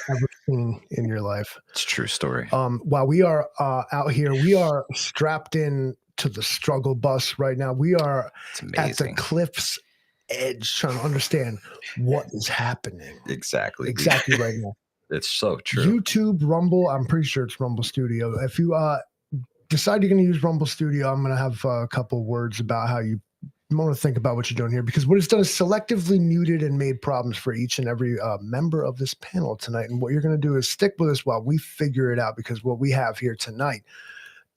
ever seen in your life. It's a true story. While we are out here, we are strapped in to the struggle bus right now. We are at the cliff's edge trying to understand what is happening. Exactly right now. It's so true. YouTube, Rumble, I'm pretty sure it's Rumble Studio. If you decide you're going to use Rumble Studio, I'm going to have a couple words about how you want to think about what you're doing here, because what it's done is selectively muted and made problems for each and every member of this panel tonight. And what you're going to do is stick with us while we figure it out, because what we have here tonight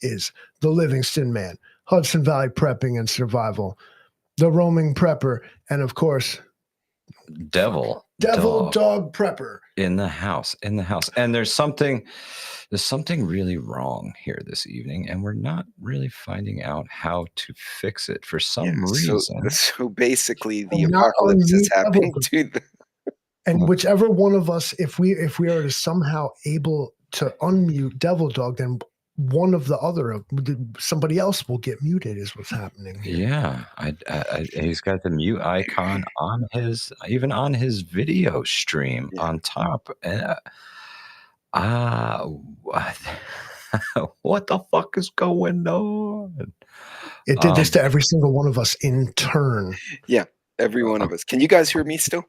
is the Livingston Man, Hudson Valley Prepping and Survival, the Roaming Prepper, and of course, Devil Dog Prepper in the house. And there's something really wrong here this evening, and we're not really finding out how to fix it for some reason. So basically, the apocalypse is happening to the. And whichever one of us, if we are somehow able to unmute Devil Dog, then one of the other, somebody else will get muted, is what's happening here. Yeah, he's got the mute icon on his video stream on top. What the fuck is going on? It did this to every single one of us in turn. Yeah, every one of us. Can you guys hear me still?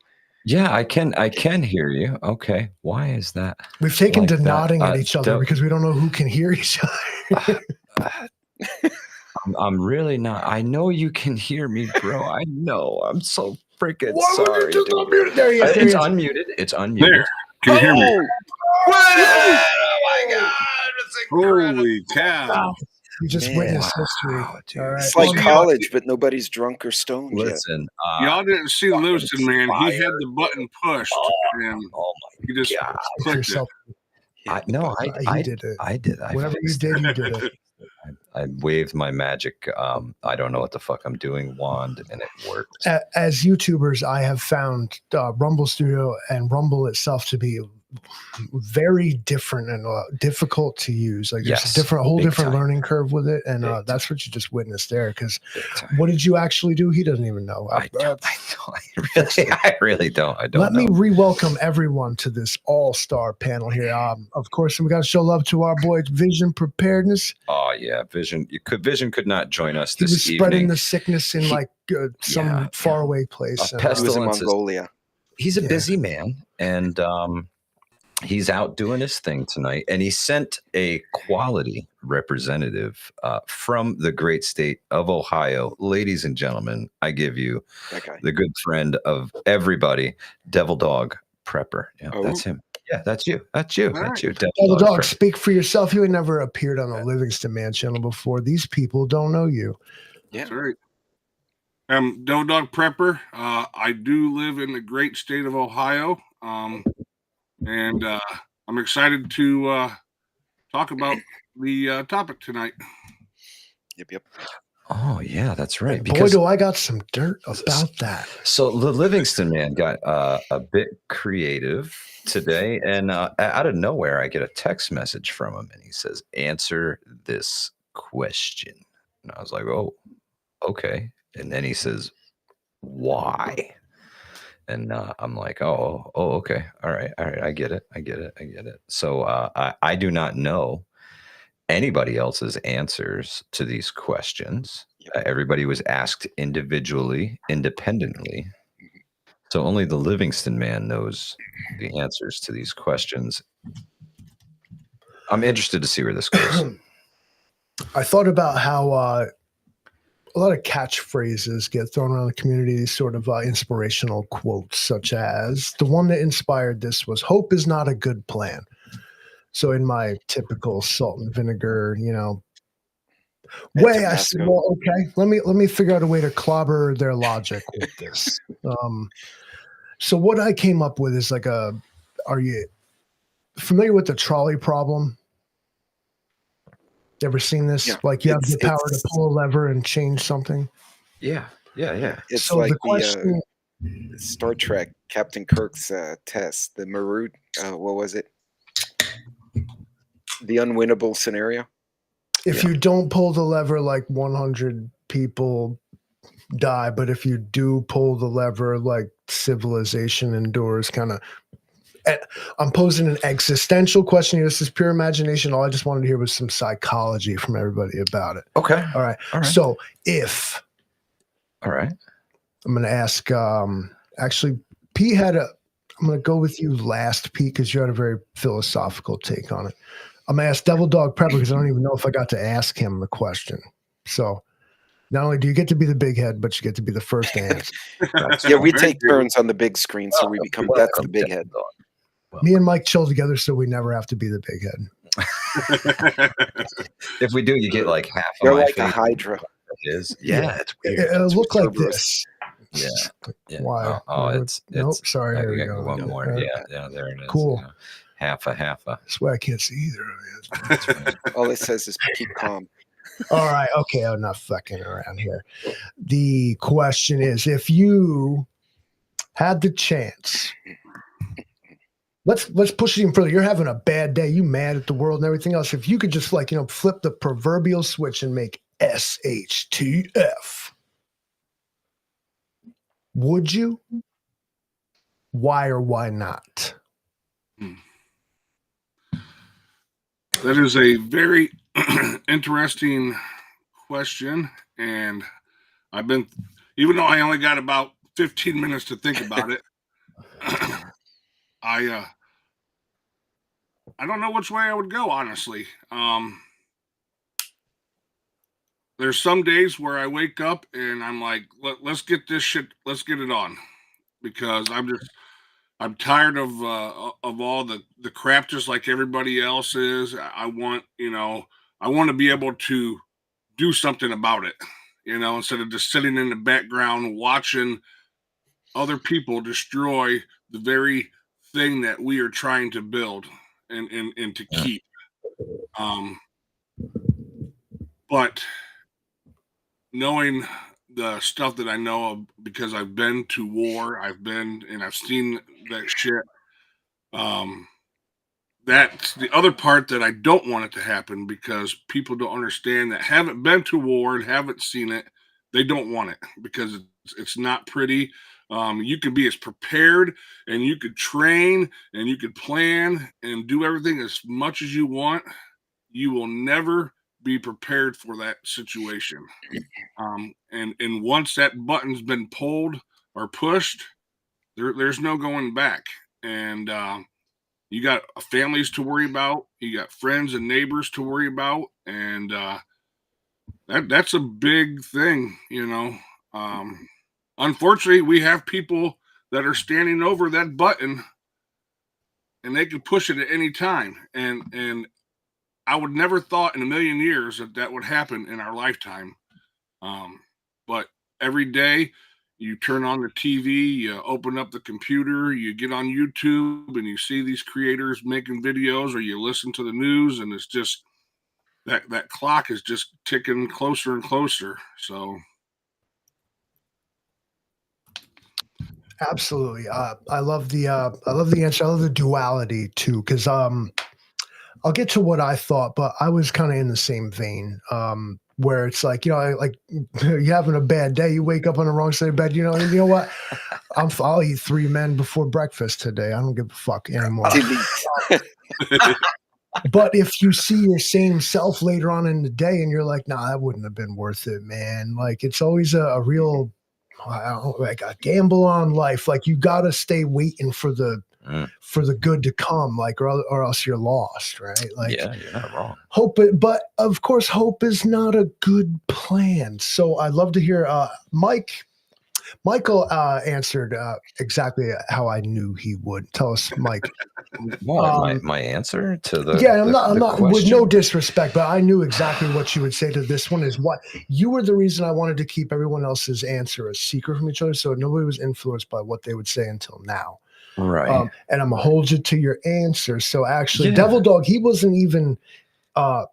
Yeah, I can hear you. Okay. Why is that? We've taken to nodding at each other because we don't know who can hear each other. I'm really not. I know you can hear me, bro. I know. I'm so freaking Why sorry. would you just unmute it? There he is. It's unmuted. It's unmuted. There. Can you hear me? Oh my God. Holy cow. You just witnessed history. Wow, dude. All right. It's like college, but nobody's drunk or stoned Listen, y'all didn't see Livingston, man. He had the button pushed, and he just clicked it. He did it. I did. Whatever you did, you did it. I waved my magic. I don't know what the fuck I'm doing wand, and it worked. As YouTubers, I have found Rumble Studio and Rumble itself to be very different and difficult to use. Like there's a whole different learning curve with it, and that's what you just witnessed there. Because what did you actually do? He doesn't even know. I really don't. I don't. Let me re-welcome everyone to this all-star panel here. Of course, we got to show love to our boy Vision Preparedness. Oh yeah, Vision. Vision could not join us this evening. He was spreading the sickness in some faraway place. He was in Mongolia. He's a busy man, and he's out doing his thing tonight, and he sent a quality representative from the great state of Ohio. Ladies and gentlemen, I give you the good friend of everybody, Devil Dog Prepper. Yeah, that's him. Yeah, that's you. That's you. That's you. Devil Dog, speak for yourself. You had never appeared on the Livingston Man channel before. These people don't know you. Yeah. That's right. Devil Dog Prepper. I do live in the great state of Ohio. And I'm excited to talk about the topic tonight. Yep. Oh, yeah, that's right. Boy, do I got some dirt about that. So the Livingston Man got a bit creative today, and out of nowhere, I get a text message from him, and he says, "Answer this question." And I was like, "Oh, okay." And then he says, "Why?" And I'm like, oh, okay. All right. I get it. So I do not know anybody else's answers to these questions. Everybody was asked individually, independently. So only the Livingston Man knows the answers to these questions. I'm interested to see where this goes. I thought about how a lot of catchphrases get thrown around the community, these sort of inspirational quotes, such as the one that inspired this was, "Hope is not a good plan." So in my typical salt and vinegar, way, I said, well, okay, let me figure out a way to clobber their logic with this. So what I came up with is are you familiar with the trolley problem? Ever seen this? Yeah. Like you have the power to pull a lever and change something? Yeah. It's so like the question, Star Trek Captain Kirk's test, the Maroon, what was it? The unwinnable scenario. If you don't pull the lever, like 100 people die, but if you do pull the lever, like civilization endures, kind of I'm posing an existential question here. This is pure imagination. All I just wanted to hear was some psychology from everybody about it. Okay. All right. All right. So if All right. I'm going to ask, actually, Pete I'm going to go with you last, Pete, because you had a very philosophical take on it. I'm going to ask Devil Dog Prepper because I don't even know if I got to ask him the question. So not only do you get to be the big head, but you get to be the first to answer. Yeah, we Very take good. turns on the big screen, so we become that's the big head. Me and Mike chill together so we never have to be the big head. If we do, you get like half of You're my like a face. Hydra. It is. Yeah, it's weird. It'll It's look like Cerberus. this. Yeah. Why? Oh, it's nope. Sorry. I Here we got go. one more. Yeah. Yeah, there it is. Cool. Yeah. Half a. I swear I can't see either of you. That's right. All it says is keep calm. All right. Okay. I'm not fucking around here. The question is, if you had the chance, let's push it even further. You're having a bad day. You mad at the world and everything else. If you could just flip the proverbial switch and make SHTF, would you? Why or why not? That is a very interesting question, and I've been, even though I only got about 15 minutes to think about it, I don't know which way I would go, honestly. There's some days where I wake up and I'm like, let's get this shit, let's get it on, because I'm tired of all the crap, just like everybody else is. I want to be able to do something about it, instead of just sitting in the background watching other people destroy the very thing that we are trying to build and to keep. But knowing the stuff that I know of, because I've been to war, I've seen that shit. That's the other part that I don't want it to happen, because people don't understand that haven't been to war and haven't seen it. They don't want it because it's not pretty. You could be as prepared and you could train and you could plan and do everything as much as you want. You will never be prepared for that situation. And once that button's been pulled or pushed, there's no going back. And you got families to worry about, you got friends and neighbors to worry about, and that's a big thing, Unfortunately, we have people that are standing over that button, and they can push it at any time. And I would never thought in a million years that would happen in our lifetime. But every day you turn on the TV, you open up the computer, you get on YouTube and you see these creators making videos, or you listen to the news, and it's just that clock is just ticking closer and closer. So Absolutely. I love the answer. I love the duality too, because I'll get to what I thought, but I was kind of in the same vein, where it's like, like you're having a bad day, you wake up on the wrong side of bed, and you know what? I'll eat 3 men before breakfast today. I don't give a fuck anymore. But if you see your same self later on in the day and you're like, nah, that wouldn't have been worth it, man. Like, it's always a real, like a gamble on life. Like, you got to stay waiting for the good to come, like, or else you're lost, right? Like, yeah, you're not wrong. But of course, hope is not a good plan. So I'd love to hear Michael answered exactly how I knew he would. Tell us, Mike. What, my answer to the I'm not question? With no disrespect, but I knew exactly what you would say to this one. Is what you were the reason I wanted to keep everyone else's answer a secret from each other, so nobody was influenced by what they would say until now. Right. And I'm gonna hold you to your answer. So actually, Devil Dog, he wasn't even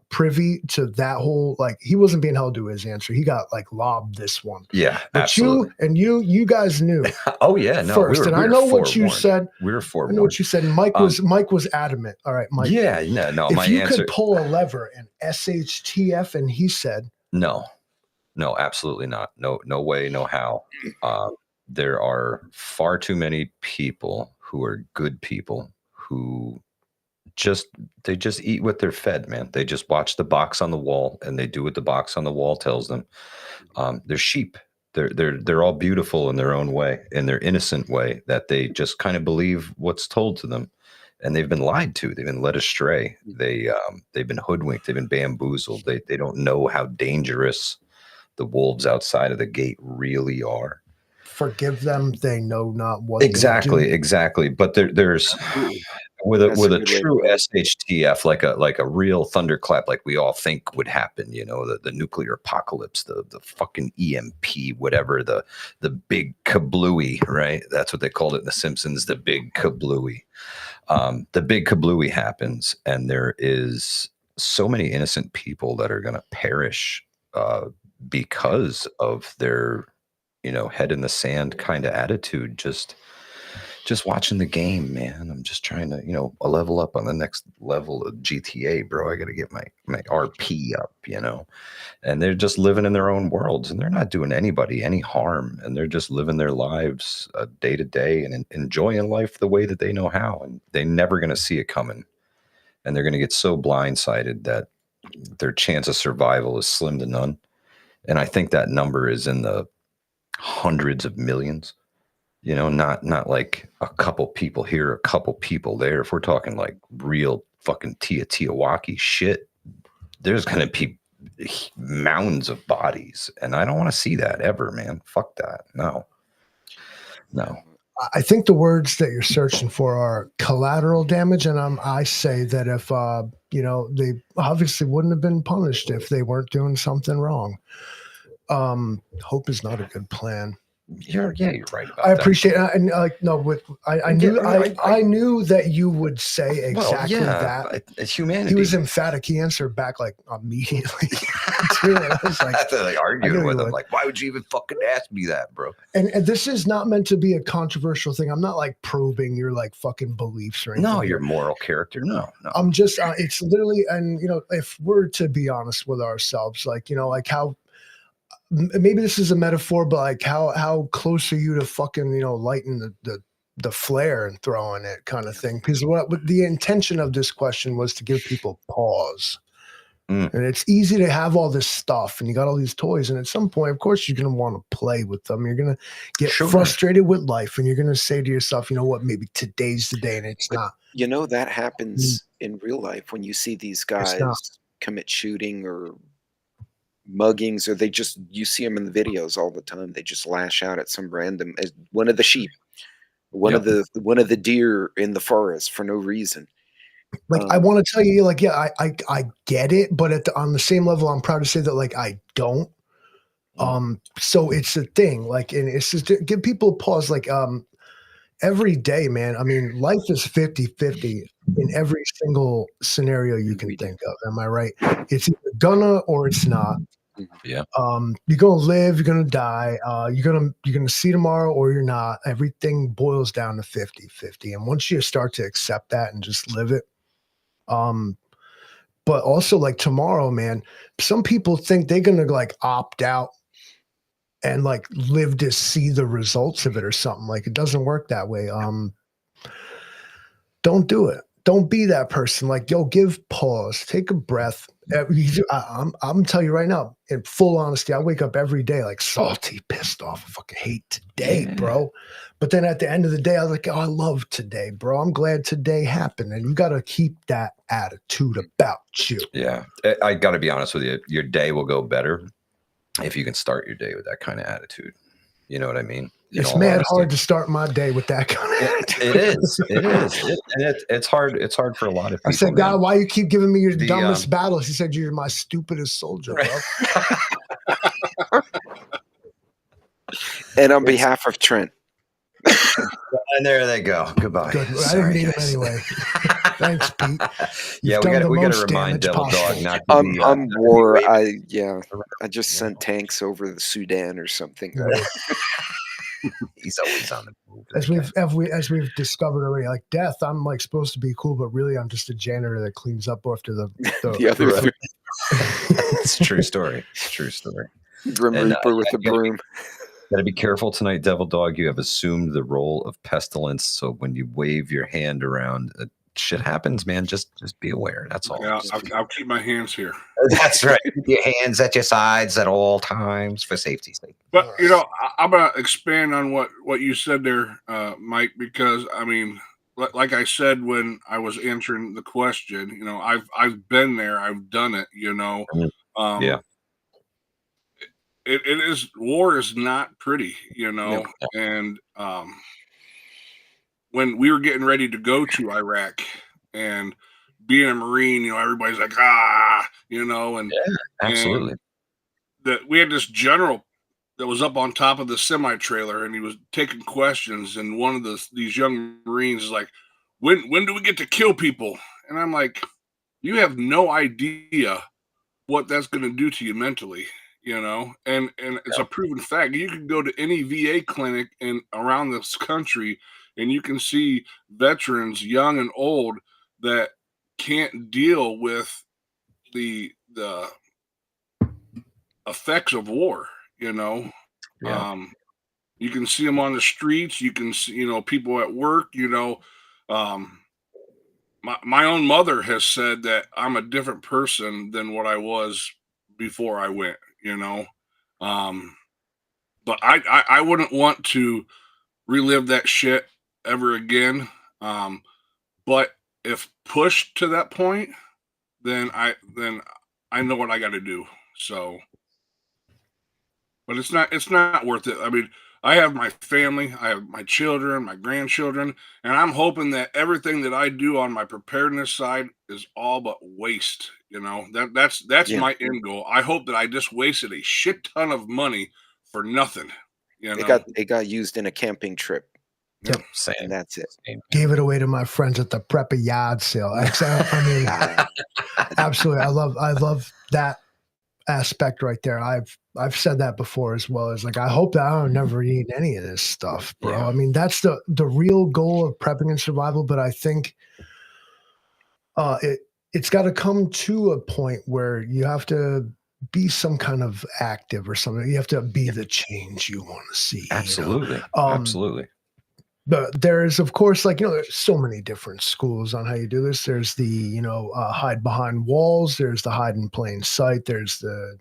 privy to that whole, like, he wasn't being held to his answer. He got like lobbed this one. Yeah, but absolutely. you guys knew. Oh yeah, no. First, and I know what you said. We were forewarned. I know what you said. And Mike was adamant. All right, Mike. Yeah, no. If my you answer could pull a lever and SHTF, and he said no, absolutely not. No way, no how. There are far too many people who are good people who they just eat what they're fed, man. They just watch the box on the wall and they do what the box on the wall tells them. They're sheep. They're all beautiful in their own way, in their innocent way, that they just kind of believe what's told to them. And they've been lied to. They've been led astray. They've been hoodwinked. They've been bamboozled. They don't know how dangerous the wolves outside of the gate really are. Forgive them; they know not what. Exactly. But there's with a true SHTF, like a real thunderclap, like we all think would happen. You know, the nuclear apocalypse, the fucking EMP, whatever, the big kablooey, right? That's what they called it in The Simpsons, the big kablooey. The big kablooey happens, and there is so many innocent people that are going to perish because of their, head in the sand kind of attitude. Just watching the game, man. I'm just trying to, level up on the next level of GTA, bro. I got to get my RP up, and they're just living in their own worlds, and they're not doing anybody any harm, and they're just living their lives day to day and enjoying life the way that they know how, and they're never going to see it coming, and they're going to get so blindsided that their chance of survival is slim to none. And I think that number is in the hundreds of millions. Not like a couple people here, a couple people there. If we're talking like real fucking Teotihuacan shit, there's going to be mounds of bodies. And I don't want to see that ever, man. Fuck that. No. I think the words that you're searching for are collateral damage. And I say that if, they obviously wouldn't have been punished if they weren't doing something wrong. Hope is not a good plan. You're right about that. I appreciate it. And I knew that you would say exactly that. Humanity. He was emphatic. He answered back like immediately. I was like, arguing with him, like, why would you even fucking ask me that, bro? And this is not meant to be a controversial thing. I'm not like probing your like fucking beliefs or anything. No, your moral character. No. I'm just, it's literally, and if we're to be honest with ourselves, like, like how, maybe this is a metaphor, but like how close are you to fucking, lighting the flare and throwing it kind of thing? Because what the intention of this question was to give people pause. And it's easy to have all this stuff and you got all these toys. And at some point, of course, you're going to want to play with them. You're going to get frustrated with life and you're going to say to yourself, you know what, maybe today's the day, and it's not. That happens in real life when you see these guys commit shooting or muggings, or you see them in the videos all the time. They just lash out at some random, one of the sheep, one of the deer in the forest for no reason. Like, I want to tell you, like, yeah, I get it, but on the same level, I'm proud to say that, like, I don't. So it's a thing, like, and it's just to give people a pause, like, every day, man. I mean, life is 50-50 in every single scenario you can think of. Am I right? It's either gonna or it's not. Yeah. You're gonna live, you're gonna die, you're gonna see tomorrow or you're not. Everything boils down to 50-50. And once you start to accept that and just live it, but also like tomorrow, man, some people think they're gonna like opt out and like live to see the results of it or something. Like, it doesn't work that way. Don't do it. Don't be that person. Like, yo, give pause, take a breath. I'm telling you right now, in full honesty, I wake up every day like salty, pissed off. I fucking hate today, bro. But then at the end of the day, I was like, oh, I love today, bro. I'm glad today happened. And you got to keep that attitude about you. Yeah. I got to be honest with you. Your day will go better if you can start your day with that kind of attitude. You know what I mean? It's mad hard to start my day with that kind of attitude. It is. It's hard. It's hard for a lot of people. I said, God, why you keep giving me your dumbest battles? He said, you're my stupidest soldier, bro. And on behalf of Trent. And there they go. Goodbye. Good. I didn't need him anyway. Thanks, Pete. Yeah, we got to remind Devil Dog not to be on war. I just sent tanks over the Sudan or something. He's always on the move. As we've discovered already, like Death, I'm like supposed to be cool, but really I'm just a janitor that cleans up after the other three. It's a true story. True story. Grim Reaper with the broom. Gotta be careful tonight, Devil Dog. You have assumed the role of pestilence, so when you wave your hand around, shit happens, man. Just be aware. That's all. Yeah, I'll keep my hands here. That's right. Keep your hands at your sides at all times for safety's sake. But I'm gonna expand on what you said there, Mike, because I mean, like I said when I was answering the question, I've been there, I've done it. Yeah. It is, war is not pretty, No. and when we were getting ready to go to Iraq and being a Marine, everybody's like, and Absolutely. and that we had this general that was up on top of the semi trailer, and he was taking questions, and one of these young Marines is like, when do we get to kill people? And I'm like, you have no idea what that's going to do to you mentally, and it's a proven fact. You can go to any VA clinic around this country, and you can see veterans, young and old, that can't deal with the effects of war. You can see them on the streets. You can see, people at work. My own mother has said that I'm a different person than what I was before I went. But I wouldn't want to relive that shit ever again. But if pushed to that point, then I know what I got to do. So, but it's not worth it. I mean, I have my family, I have my children, my grandchildren, and I'm hoping that everything that I do on my preparedness side is all but waste. That's my end goal. I hope that I just wasted a shit ton of money for nothing. It got used in a camping trip. Yep. Same. And that's it. Same. Gave it away to my friends at the prepper yard sale. I mean, absolutely. I love that aspect right there. I've said that before as well. As like, I hope that I don't never need any of this stuff, bro. Yeah. I mean, that's the real goal of prepping and survival. But I think it's got to come to a point where you have to be some kind of active or something. You have to be the change you want to see. Absolutely. Absolutely. But there's, of course, there's so many different schools on how you do this. There's the, hide behind walls. There's the hide in plain sight. There's the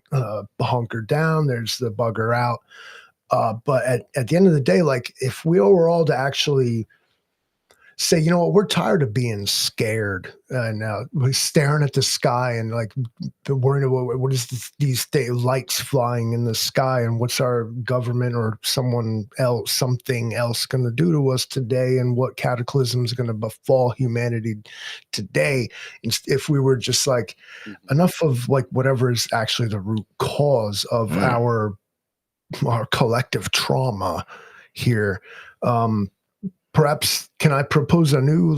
hunker down. There's the bugger out. But at the end of the day, if we were all to actually say, you know what, we're tired of being scared and we're staring at the sky and worrying about what is these lights flying in the sky and what's our government or something else going to do to us today and what cataclysm is going to befall humanity today. If we were just enough of whatever is actually the root cause of our collective trauma here. Perhaps can I propose a new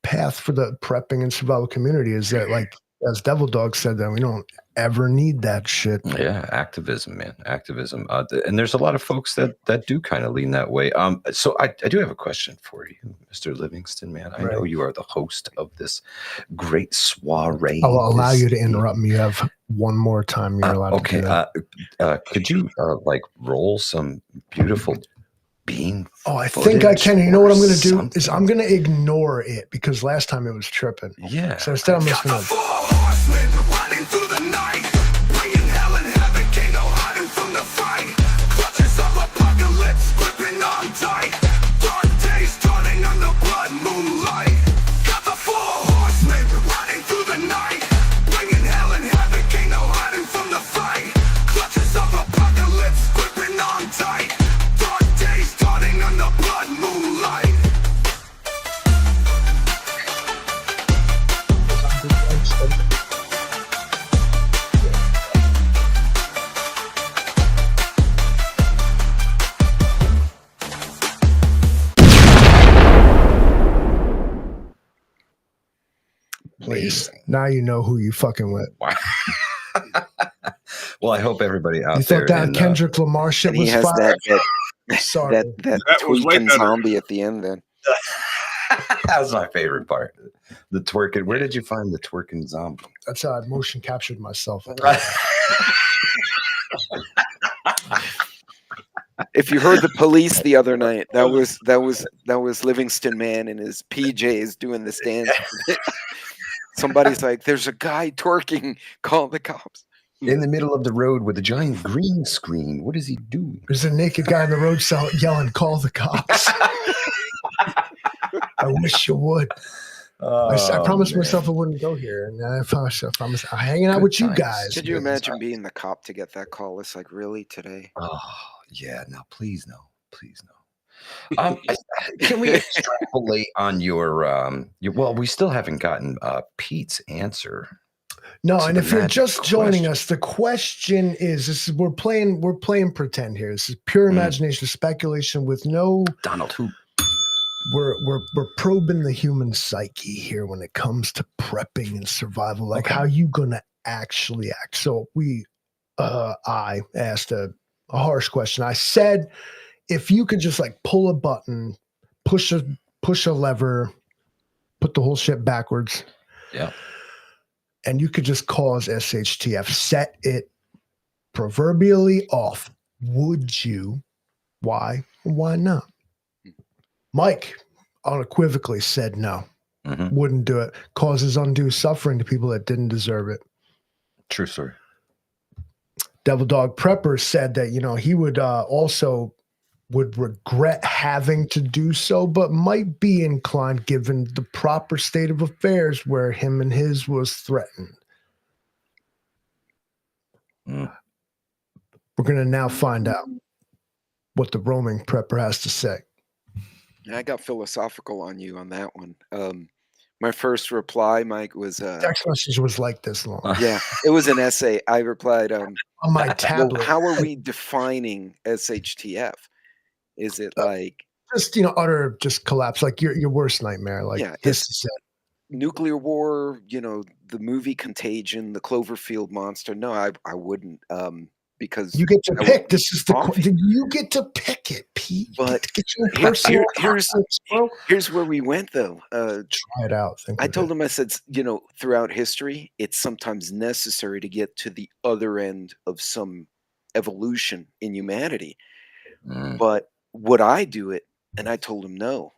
path for the prepping and survival community? Is that as Devil Dog said, that we don't ever need that shit. Yeah, activism, man, activism. And there's a lot of folks that do kind of lean that way. So I do have a question for you, Mr. Livingston, man. I know you are the host of this great soiree. I'll allow you to interrupt me. You have one more time you're allowed to do that. Could you roll some beautiful bean? I think I can. You know what I'm going to do is I'm going to ignore it because last time it was tripping. Yeah. So instead I'm just going to. Horsemen running through the night, bringing hell and heaven, can't no hiding from the fight. Clutches of apocalypse, gripping on tight. Dark days turning under blood moonlight. Got the 4 horsemen running through the night, bringing hell and heaven, can't no hiding from the fight. Clutches of apocalypse, gripping on tight. Dark days turning under blood moonlight. Please. Now you know who you fucking with. Well, I hope everybody out You there. thought that Kendrick Lamar shit And he was has fire? that That was way tweaking better. zombie at the end. Then that was my favorite part. The twerking. Where did you find the twerking zombie? That's how I motion captured myself. If you heard the police the other night, that was Livingston Man in his PJs doing this dance. Somebody's like, "There's a guy twerking. Call the cops." In the middle of the road with a giant green screen. What is he doing? There's a naked guy on the road yelling, "Call the cops." I wish you would. I promised myself I wouldn't go here, and I promised I'm hanging out Good with you times. guys. Could you imagine being the cop to get that call? It's like, really, today? Oh, yeah. No, please no. Please no. Can we extrapolate on your well, we still haven't gotten Pete's answer. No, to and the if you're magic just joining question. us, the question is: this is we're playing pretend here. This is pure imagination, speculation with no. Donald who? We're probing the human psyche here when it comes to prepping and survival. Like, how you gonna actually act? So I asked a harsh question. I said, if you could just like pull a button, push a lever, put the whole shit backwards. Yeah. And you could just cause SHTF, set it proverbially off. Would you? Why? Why not? Mike unequivocally said no. Wouldn't do it. Causes undue suffering to people that didn't deserve it. True story. Devil Dog Prepper said that, he would also would regret having to do so, but might be inclined given the proper state of affairs where him and his was threatened. We're going to now find out what the roaming prepper has to say. I got philosophical on you on that one. My first reply, Mike, was Text message was like this long. yeah, it was an essay. I replied, On my tablet. well, how are we defining SHTF? Is it like just utter just collapse, like your worst nightmare? Like, Yeah, this is it. nuclear war? The movie Contagion, the Cloverfield monster? No, I wouldn't. Because You get to I pick. would This is the off. you get to pick it, Pete. You But get to get your here- personal here's- concepts, bro. Here's where we went, though. Try it out. Think I of told it. him, I said, throughout history, it's sometimes necessary to get to the other end of some evolution in humanity. But would I do it? And I told him no.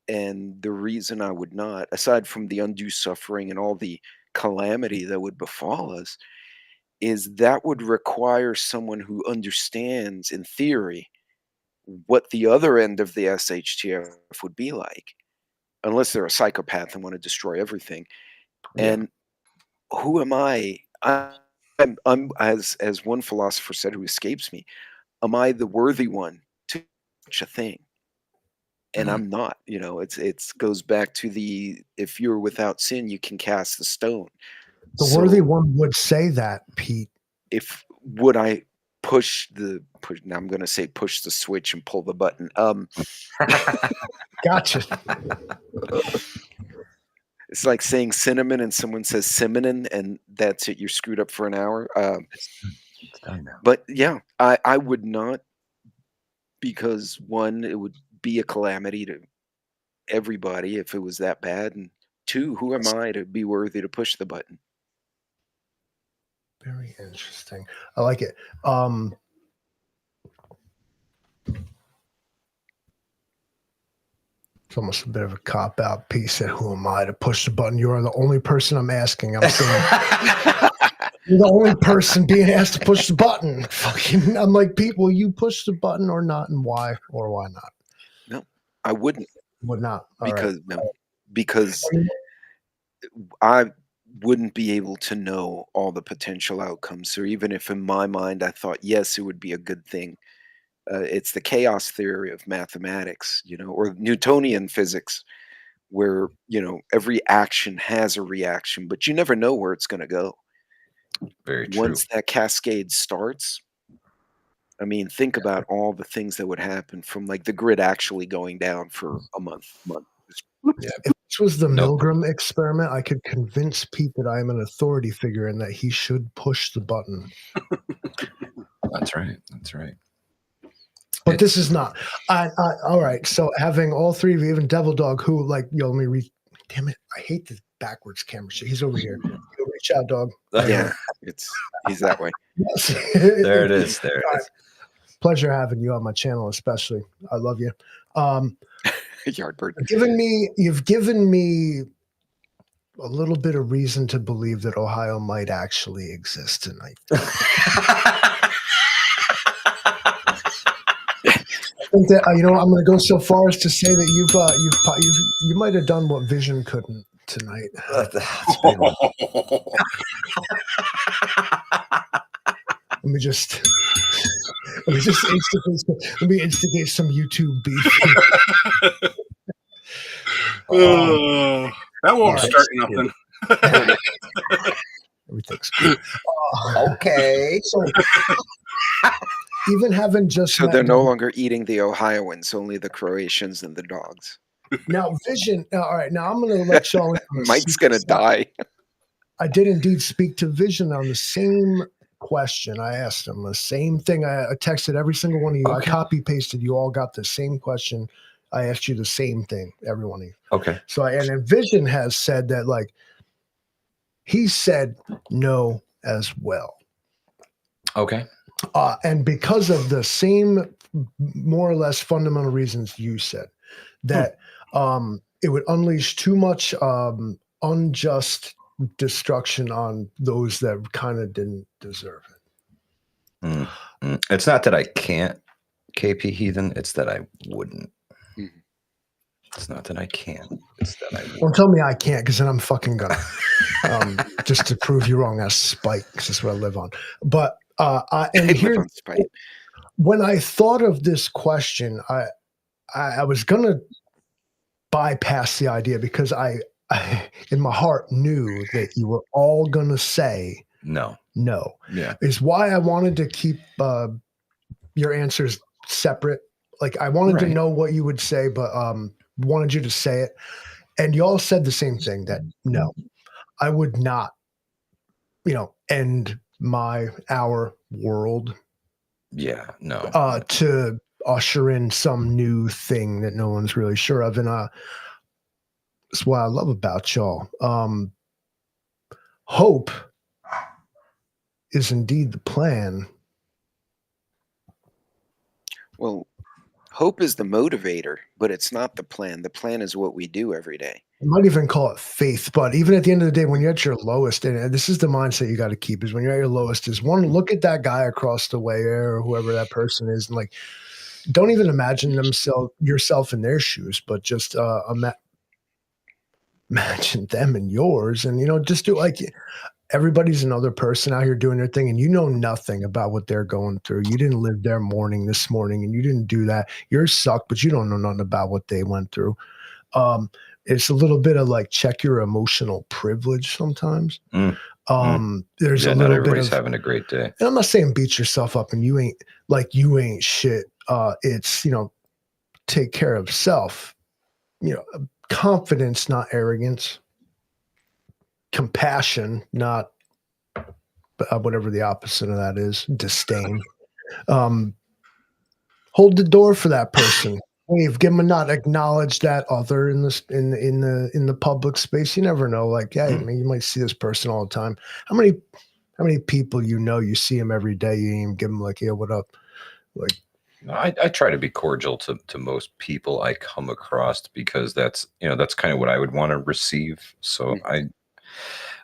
And the reason I would not, aside from the undue suffering and all the calamity that would befall us, is that would require someone who understands, in theory, what the other end of the SHTF would be like, unless they're a psychopath and want to destroy everything. Yeah. And who am I? I'm as one philosopher said, who escapes me. Am I the worthy one to such a thing? And I'm not. It's goes back to the, if you're without sin, you can cast the stone. The worthy one would say that, Pete. If would I push? Now I'm going to say push the switch and pull the button. Gotcha. It's like saying cinnamon and someone says cinnamon, and that's it. You're screwed up for an hour. It's done now. But yeah, I would not, because one, it would be a calamity to everybody if it was that bad, and two, who am I to be worthy to push the button? Very interesting. I like it. It's almost a bit of a cop out. Pete said, "Who am I to push the button? You are the only person I'm asking." I'm saying, you're the only person being asked to push the button. Fucking, I'm like, Pete, will you push the button or not, and why or why not? No, I wouldn't. Would not. All right. Because I wouldn't be able to know all the potential outcomes. So even if in my mind I thought, yes, it would be a good thing, it's the chaos theory of mathematics, or Newtonian physics, where, every action has a reaction, but you never know where it's going to go. Very true. Once that cascade starts, I mean, think about all the things that would happen from like the grid actually going down for a month. Yeah. If this was the Milgram experiment, I could convince Pete that I am an authority figure and that he should push the button. That's right. That's right. But this is not. All right. So having all three of you, even Devil Dog, who let me read. Damn it! I hate the backwards camera shit. He's over here. Go reach out, dog. Yeah, he's that way. There it is. There it is. Pleasure having you on my channel, especially. I love you. Yardbird. You've given me a little bit of reason to believe that Ohio might actually exist tonight. I think that I'm going to go so far as to say that you might have done what Vision couldn't tonight. Let me instigate some YouTube beef. That won't start nothing. Everything's good. Okay. So even having just So they're no longer eating the Ohioans, only the Croatians and the dogs. now Vision. All right, now I'm going to let y'all. Mike's gonna die. I did indeed speak to Vision on the same question. I asked him the same thing. I texted every single one of you. Okay. I copy pasted. You all got the same question. I asked you the same thing, every one of you. Okay. So, and then Vision has said that, like, he said no as well. Okay. And because of the same, more or less fundamental reasons you said, that it would unleash too much unjust destruction on those that kind of didn't deserve it. It's not that I can't KP Heathen, it's that I wouldn't. It's not that I can. It's that I won't. Don't tell me I can't, because then I'm fucking gonna. Just to prove you wrong, that's spite, because that's what I live on. But and here, when I thought of this question, I was gonna bypass the idea, because I in my heart knew that you were all gonna say no. Yeah, is why I wanted to keep your answers separate. Like, I wanted to know what you would say, but wanted you to say it, and you all said the same thing, that no, I would not, end our world. Yeah, no. To usher in some new thing that no one's really sure of, and that's what I love about y'all. Hope is indeed the plan. Well, hope is the motivator, but it's not the plan. The plan is what we do every day. I might even call it faith, but even at the end of the day, when you're at your lowest, and this is the mindset you got to keep, is when you're at your lowest, is one, look at that guy across the way or whoever that person is, and like, don't even imagine yourself in their shoes, but just imagine them in yours, and just do, like, everybody's another person out here doing their thing, and you know nothing about what they're going through. You didn't live their morning this morning, and you didn't do that. Yours sucked, but you don't know nothing about what they went through. It's a little bit of, like, check your emotional privilege sometimes. There's a little not everybody's bit of having a great day. And I'm not saying beat yourself up and you ain't shit. It's, take care of self, confidence, not arrogance, compassion, not whatever the opposite of that is, disdain. Hold the door for that person. Wave, give them a nod, acknowledge that other in this in the public space. You never know. Like, yeah, you might see this person all the time. How many people you see them every day? You even give them, like, yeah, what up? Like, I try to be cordial to most people I come across, because that's kind of what I would want to receive. So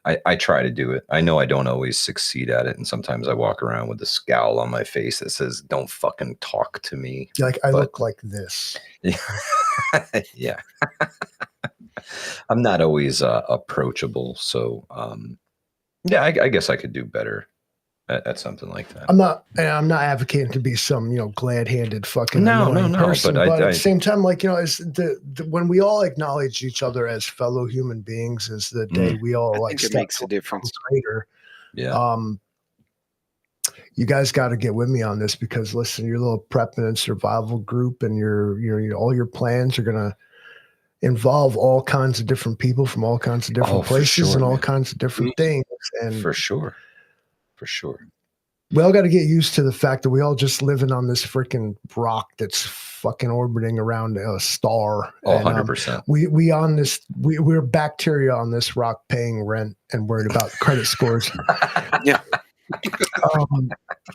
I try to do it. I know I don't always succeed at it, and sometimes I walk around with a scowl on my face that says, "Don't fucking talk to me." Like, I look like this. Yeah. I'm not always approachable, so yeah, I guess I could do better at something like that. I'm not advocating to be some glad-handed fucking no, person, but at I the same time, like, it's when we all acknowledge each other as fellow human beings is the day we all, like, it makes a difference. Greater. Yeah. You guys got to get with me on this, because listen, your little prep and survival group and your all your plans are gonna involve all kinds of different people from all kinds of different places, and all kinds of different things. And for sure. We all got to get used to the fact that we all just living on this freaking rock that's fucking orbiting around a star. Oh, 100%. We're bacteria on this rock paying rent and worried about credit scores. Yeah.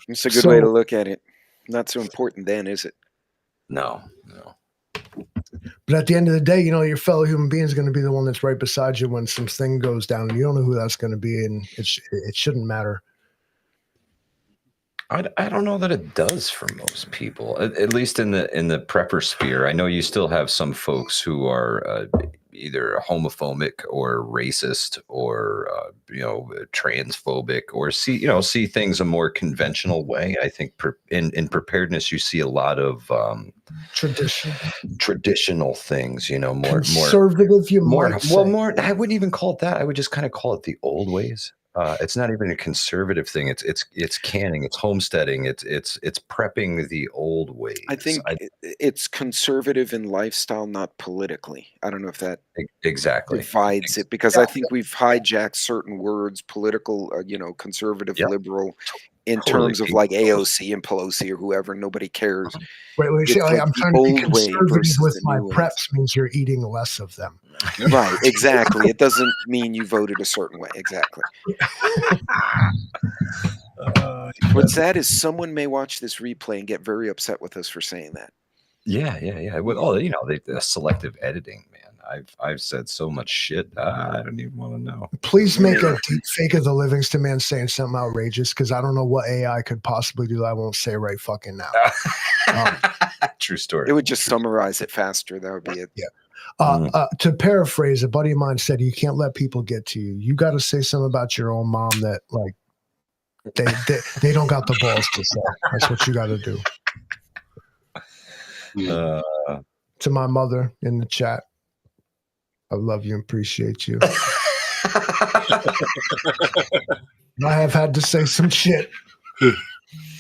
It's a good way to look at it. Not so important then, is it? No. But at the end of the day, your fellow human being is going to be the one that's right beside you when some thing goes down, and you don't know who that's going to be, and it shouldn't matter. I don't know that it does for most people, at least in the prepper sphere. I know you still have some folks who are either homophobic or racist or transphobic, or see things a more conventional way. I think in preparedness you see a lot of traditional things. More conservative. More. I wouldn't even call it that. I would just kind of call it the old ways. It's not even a conservative thing. It's canning. It's homesteading. It's prepping the old ways. I think it's conservative in lifestyle, not politically. I don't know if that exactly divides it, because I think we've hijacked certain words, political, conservative, liberal, in terms of like AOC and Pelosi or whoever. Nobody cares. Wait, see, like I'm trying to be conservative with my preps means you're eating less of them. Right, exactly. It doesn't mean you voted a certain way. Exactly. What's sad is someone may watch this replay and get very upset with us for saying that. Yeah. Well, the selective editing, man. I've said so much shit. I don't even want to know. Please make a deep fake of the Livingston man saying something outrageous, because I don't know what AI could possibly do that I won't say right fucking now. True story. It would just summarize it faster. That would be it. Yeah. To paraphrase, a buddy of mine said, "You can't let people get to you. You got to say something about your own mom that like they don't got the balls to say. That's what you got to do." To my mother in the chat, I love you and appreciate you. I have had to say some shit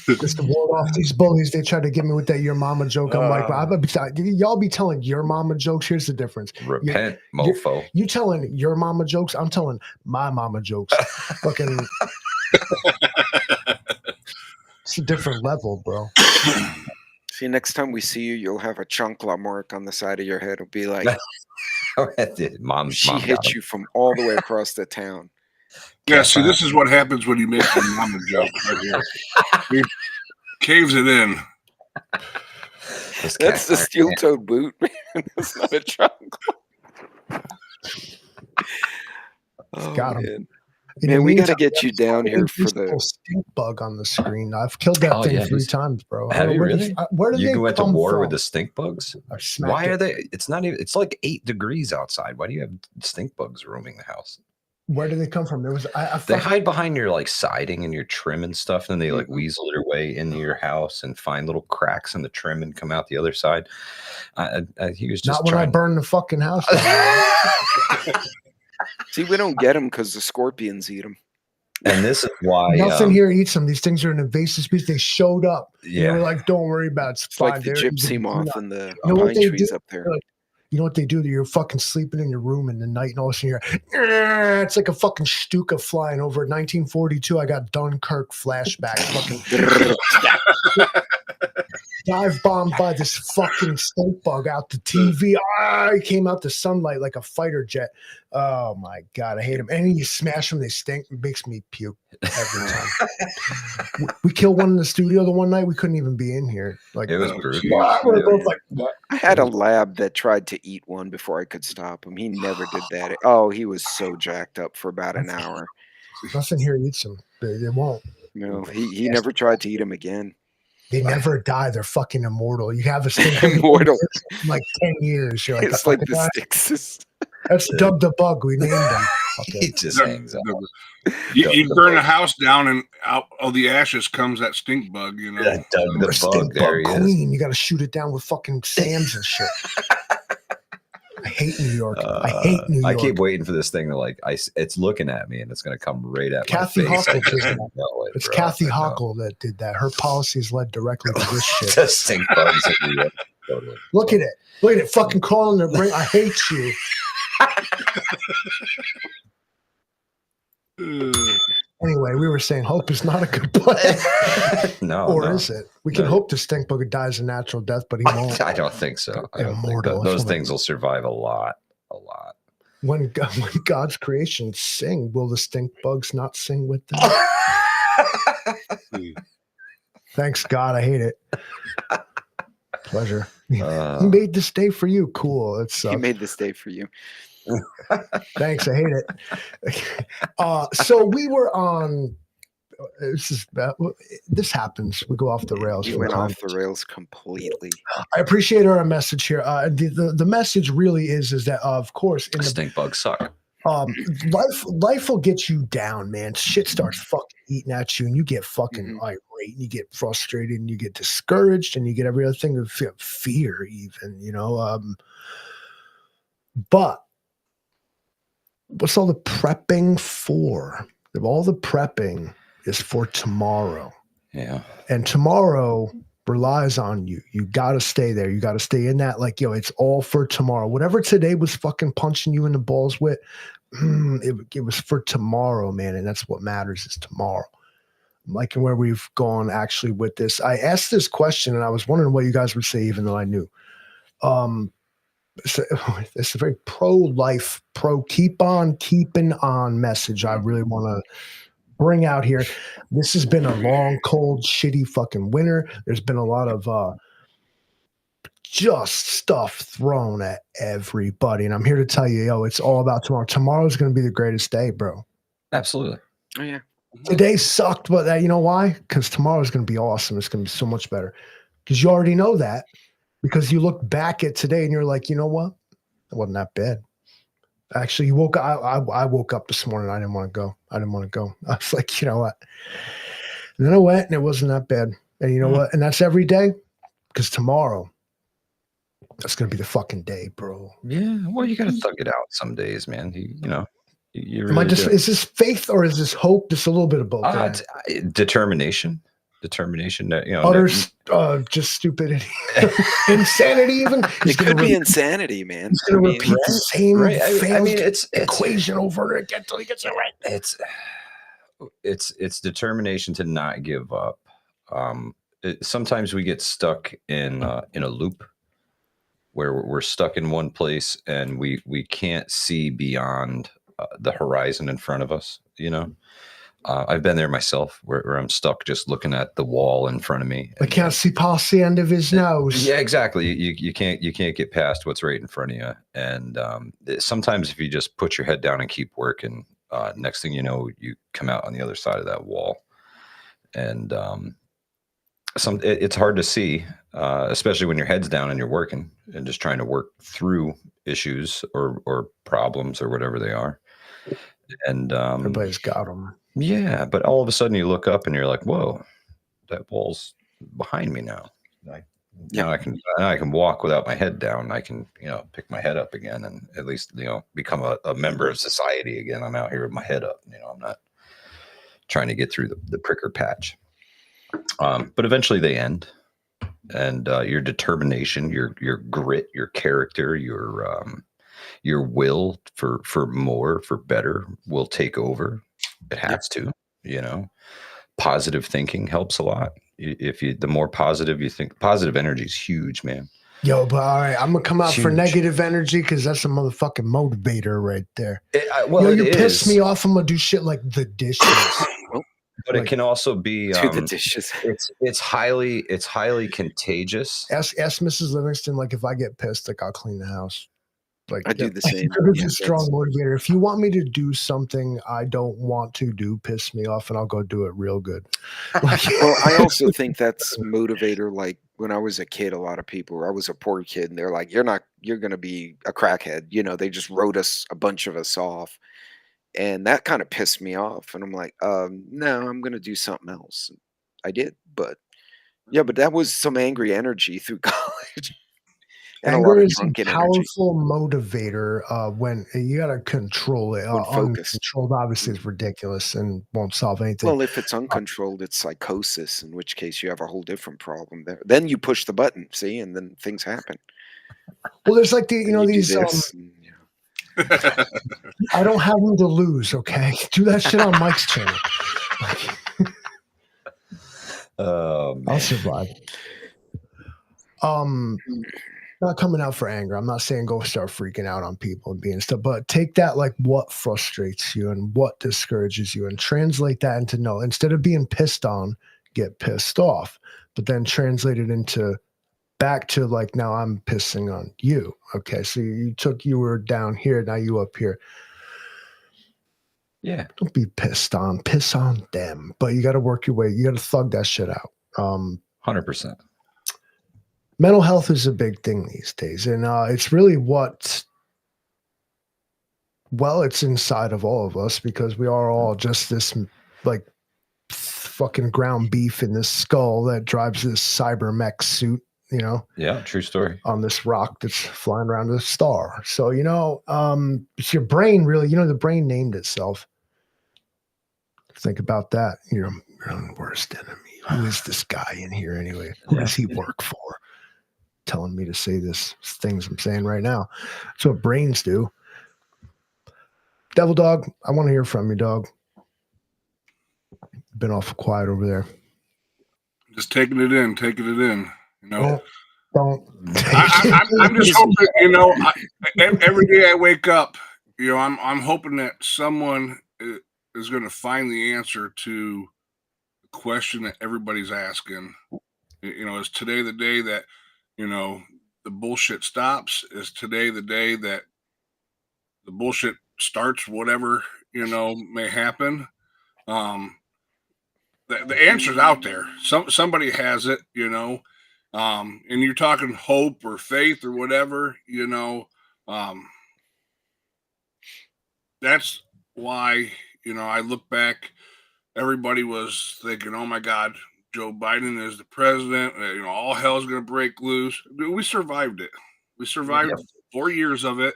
just to ward off these bullies. They try to get me with that "your mama" joke. I'm like, y'all be telling your mama jokes. Here's the difference. Repent, mofo. You telling your mama jokes. I'm telling my mama jokes. Fucking. It's a different level, bro. See, next time we see you, you'll have a chancla mark on the side of your head. It'll be like, mom hit you from all the way across the town. Yeah, see, this is what happens when you make a mama joke right here. He caves it in. That's the steel-toed boot, man. That's not a chancla. Oh, got him. man. Man, we got to get you down here for the stink bug on the screen. I've killed that thing 3 times, bro. Have you really? Where do they went to war from? with the stink bugs? Why are they? It's not even. It's like 8 degrees outside. Why do you have stink bugs roaming the house? Where do they come from? There was they hide behind your like siding and your trim and stuff, and then they like weasel their way into your house and find little cracks in the trim and come out the other side. He was just not when I burn the fucking house down. See, we don't get them because the scorpions eat them. And this is why nothing here eats them. These things are an invasive species. They showed up. Yeah, they were like, "Don't worry about it. It's like the gypsy moth and the pine trees up there." You know what they do? You're fucking sleeping in your room in the night, and all of a sudden you're, it's like a fucking Stuka flying over. 1942, I got Dunkirk flashback. Fucking dive bombed by this fucking stink bug out the TV. He came out the sunlight like a fighter jet. Oh my god, I hate them. And you smash them, they stink. It makes me puke every time. We killed one in the studio the one night. We couldn't even be in here. Like it was brutal. We're both like, what? I had a lab that tried to eat one before I could stop him. He never did that. Oh, he was so jacked up for about an hour. Nothing here eats them. They won't. No, he never tried to eat him again. They never die. They're fucking immortal. You have a stink immortal like 10 years. You're like, it's like the Styxes. That's Doug the Bug. We named him. Okay. He just hangs out. You burn a house down, and out of the ashes comes that stink bug. You know, yeah, Doug the Bug. There he queen. You got to shoot it down with fucking sands and shit. I hate New York. I hate New York. I keep waiting for this thing to like. it's looking at me, and it's going to come right at Kathy my face. Hochul. It's Kathy Hochul that did that. Her policies led directly to this shit. The stink bugs in New York. Totally. Look at it. Look at it. Fucking crawling their brain. I hate you. Anyway, we were saying hope is not a good play. No. Is it? We can hope the stink bug dies a natural death, but he won't. I don't think so. I don't think those things will survive a lot. When God's creations sing, will the stink bugs not sing with them? Thanks God, I hate it. Pleasure. He Uh, made this day for you. Cool. It He sucks. made this day for you. Thanks. I hate it. So we were on. This happens. We go off the rails. We from went time off the rails completely. I appreciate our message here. The message really is that of course in the stink bugs suck. life will get you down, man. Shit starts fucking eating at you, and you get fucking irate, and you get frustrated, and you get discouraged, and you get every other thing of fear, even But what's all the prepping for? All the prepping is for tomorrow. Yeah. And tomorrow relies on you. You got to stay there. You got to stay in that. Like, it's all for tomorrow. Whatever today was fucking punching you in the balls with, it was for tomorrow, man. And that's what matters is tomorrow. I'm liking where we've gone actually with this. I asked this question and I was wondering what you guys would say, even though I knew. It's a very pro-life, keep on keeping on message I really want to bring out here. This has been a long, cold, shitty fucking winter. There's been a lot of just stuff thrown at everybody. And I'm here to tell you, it's all about tomorrow. Tomorrow's going to be the greatest day, bro. Absolutely. Oh, yeah. Today sucked, but you know why? Because tomorrow's going to be awesome. It's going to be so much better. Because you already know that. Because you look back at today and you're like, you know what? It wasn't that bad. Actually, you woke up. I woke up this morning. I didn't want to go. I was like, you know what? And then I went, and it wasn't that bad. And you know what? And that's every day, because tomorrow, that's gonna be the fucking day, bro. Yeah. Well, you got to thug it out some days, man. You really is this faith or is this hope? Just a little bit of both. Determination. Determination. Utter just stupidity, insanity. Even it could be insanity, man. He's gonna repeat the same it's equation over again until he gets it right. It's determination to not give up. Sometimes we get stuck in a loop where we're stuck in one place and we can't see beyond the horizon in front of us. I've been there myself where I'm stuck just looking at the wall in front of me. I can't see past the end of his nose. Yeah, exactly. You can't get past what's right in front of you. And sometimes if you just put your head down and keep working, next thing you know, you come out on the other side of that wall. And it's hard to see, especially when your head's down and you're working and just trying to work through issues or problems or whatever they are. And everybody's got them. Yeah, but all of a sudden you look up and you're like, "Whoa, that wall's behind me now." Now I can walk without my head down. I can pick my head up again and at least become a member of society again. I'm out here with my head up. I'm not trying to get through the pricker patch. But eventually they end, and your determination, your grit, your character, your will for more, for better will take over. It has to, positive thinking helps a lot. The more positive you think, positive energy is huge, man. Yo, but all right, I'm gonna come out for negative energy because that's a motherfucking motivator right there. You piss me off. I'm gonna do shit like the dishes. But it can also be the dishes. It's highly contagious. Ask Mrs. Livingston, like if I get pissed, like I'll clean the house. Like I do the same. It's a strong motivator. If you want me to do something I don't want to do, piss me off, and I'll go do it real good. Well, I also think that's motivator. Like when I was a kid, a lot of people, I was a poor kid, and they're like, you're going to be a crackhead. They just wrote a bunch of us off. And that kind of pissed me off. And I'm like, no, I'm going to do something else. I did. But that was some angry energy through college. Anger is a powerful motivator when you got to control it. Uncontrolled, obviously, is ridiculous and won't solve anything. Well, if it's uncontrolled, it's psychosis, in which case you have a whole different problem there. Then you push the button, see, and then things happen. Well, there's like these. I don't have them to lose, okay? Do that shit on Mike's channel. I'll survive. Not coming out for anger. I'm not saying go start freaking out on people and being stuff, but take that like what frustrates you and what discourages you and translate that into instead of being pissed on, get pissed off, but then translated into back to like, now I'm pissing on you. Okay. So you were down here. Now you up here. Yeah. Don't be pissed on, piss on them, but you got to work your way. You got to thug that shit out. 100%. Mental health is a big thing these days. And it's really it's inside of all of us, because we are all just this like fucking ground beef in this skull that drives this cyber mech suit, you know? Yeah, true story. On this rock that's flying around a star. So, it's your brain really, the brain named itself. Think about that. Your own worst enemy. Who is this guy in here anyway? Who does he work for? Telling me to say this things I'm saying right now. That's what brains do. Devil Dog, I want to hear from you, dog. Been awful quiet over there. Just taking it in. Don't. I'm just hoping, every day I wake up, I'm hoping that someone is going to find the answer to the question that everybody's asking. Is today the day that, the bullshit stops? Is today the day that the bullshit starts, whatever, may happen? The answer's out there. Somebody has it, and you're talking hope or faith or whatever, that's why, I look back, everybody was thinking, oh my God, Joe Biden is the president, all hell's going to break loose. We survived it. We survived 4 years of it.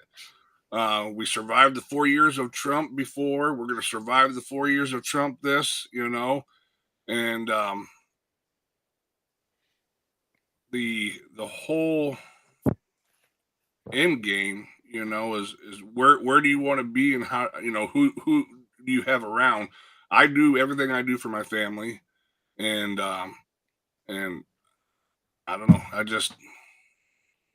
We survived the 4 years of Trump before. We're going to survive the 4 years of Trump this, and the whole end game, is where do you want to be, and how, who do you have around? I do everything I do for my family, and I don't know.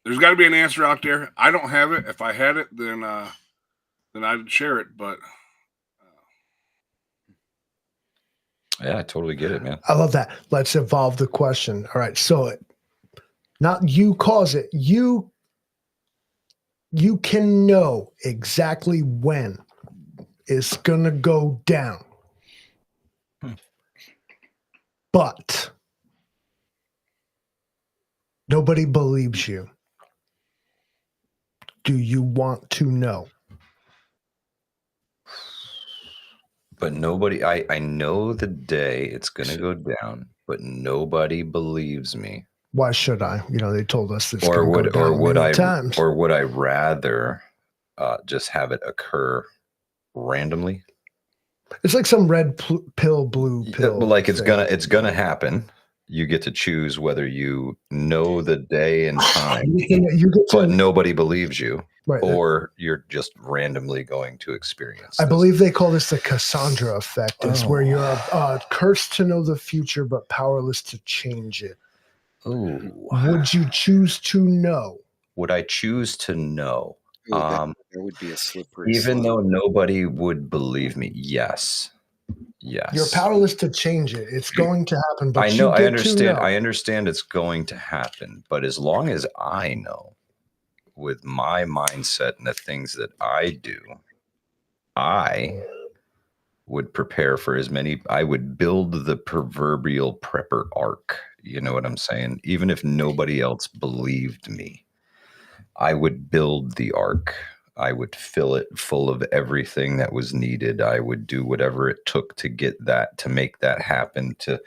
There's got to be an answer out there. I don't have it. If I had it, then I'd share it. But yeah, I totally get it, man. I love that. Let's evolve the question. All right. So not you cause it. You can know exactly when it's going to go down. But nobody believes you. Do you want to know? But nobody, I know the day it's going to go down, but nobody believes me. Why should I? They told us this. Or would I rather just have it occur randomly? It's like some red pill, blue pill. Like it's gonna happen. You get to choose whether you know the day and time, but nobody believes you, right, or you're just randomly going to experience. I believe they call this the Cassandra effect. It's where you're cursed to know the future, but powerless to change it. Ooh. Would you choose to know? Would I choose to know? That would be a slippery Even slope. though nobody would believe me. Yes. You're powerless to change it. It's going to happen. But I know. I understand. I understand it's going to happen. But as long as I know, with my mindset and the things that I do, I would prepare for as many. I would build the proverbial prepper arc. You know what I'm saying? Even if nobody else believed me, I would build the ark. I would fill it full of everything that was needed. I would do whatever it took to get that, to make that happen, to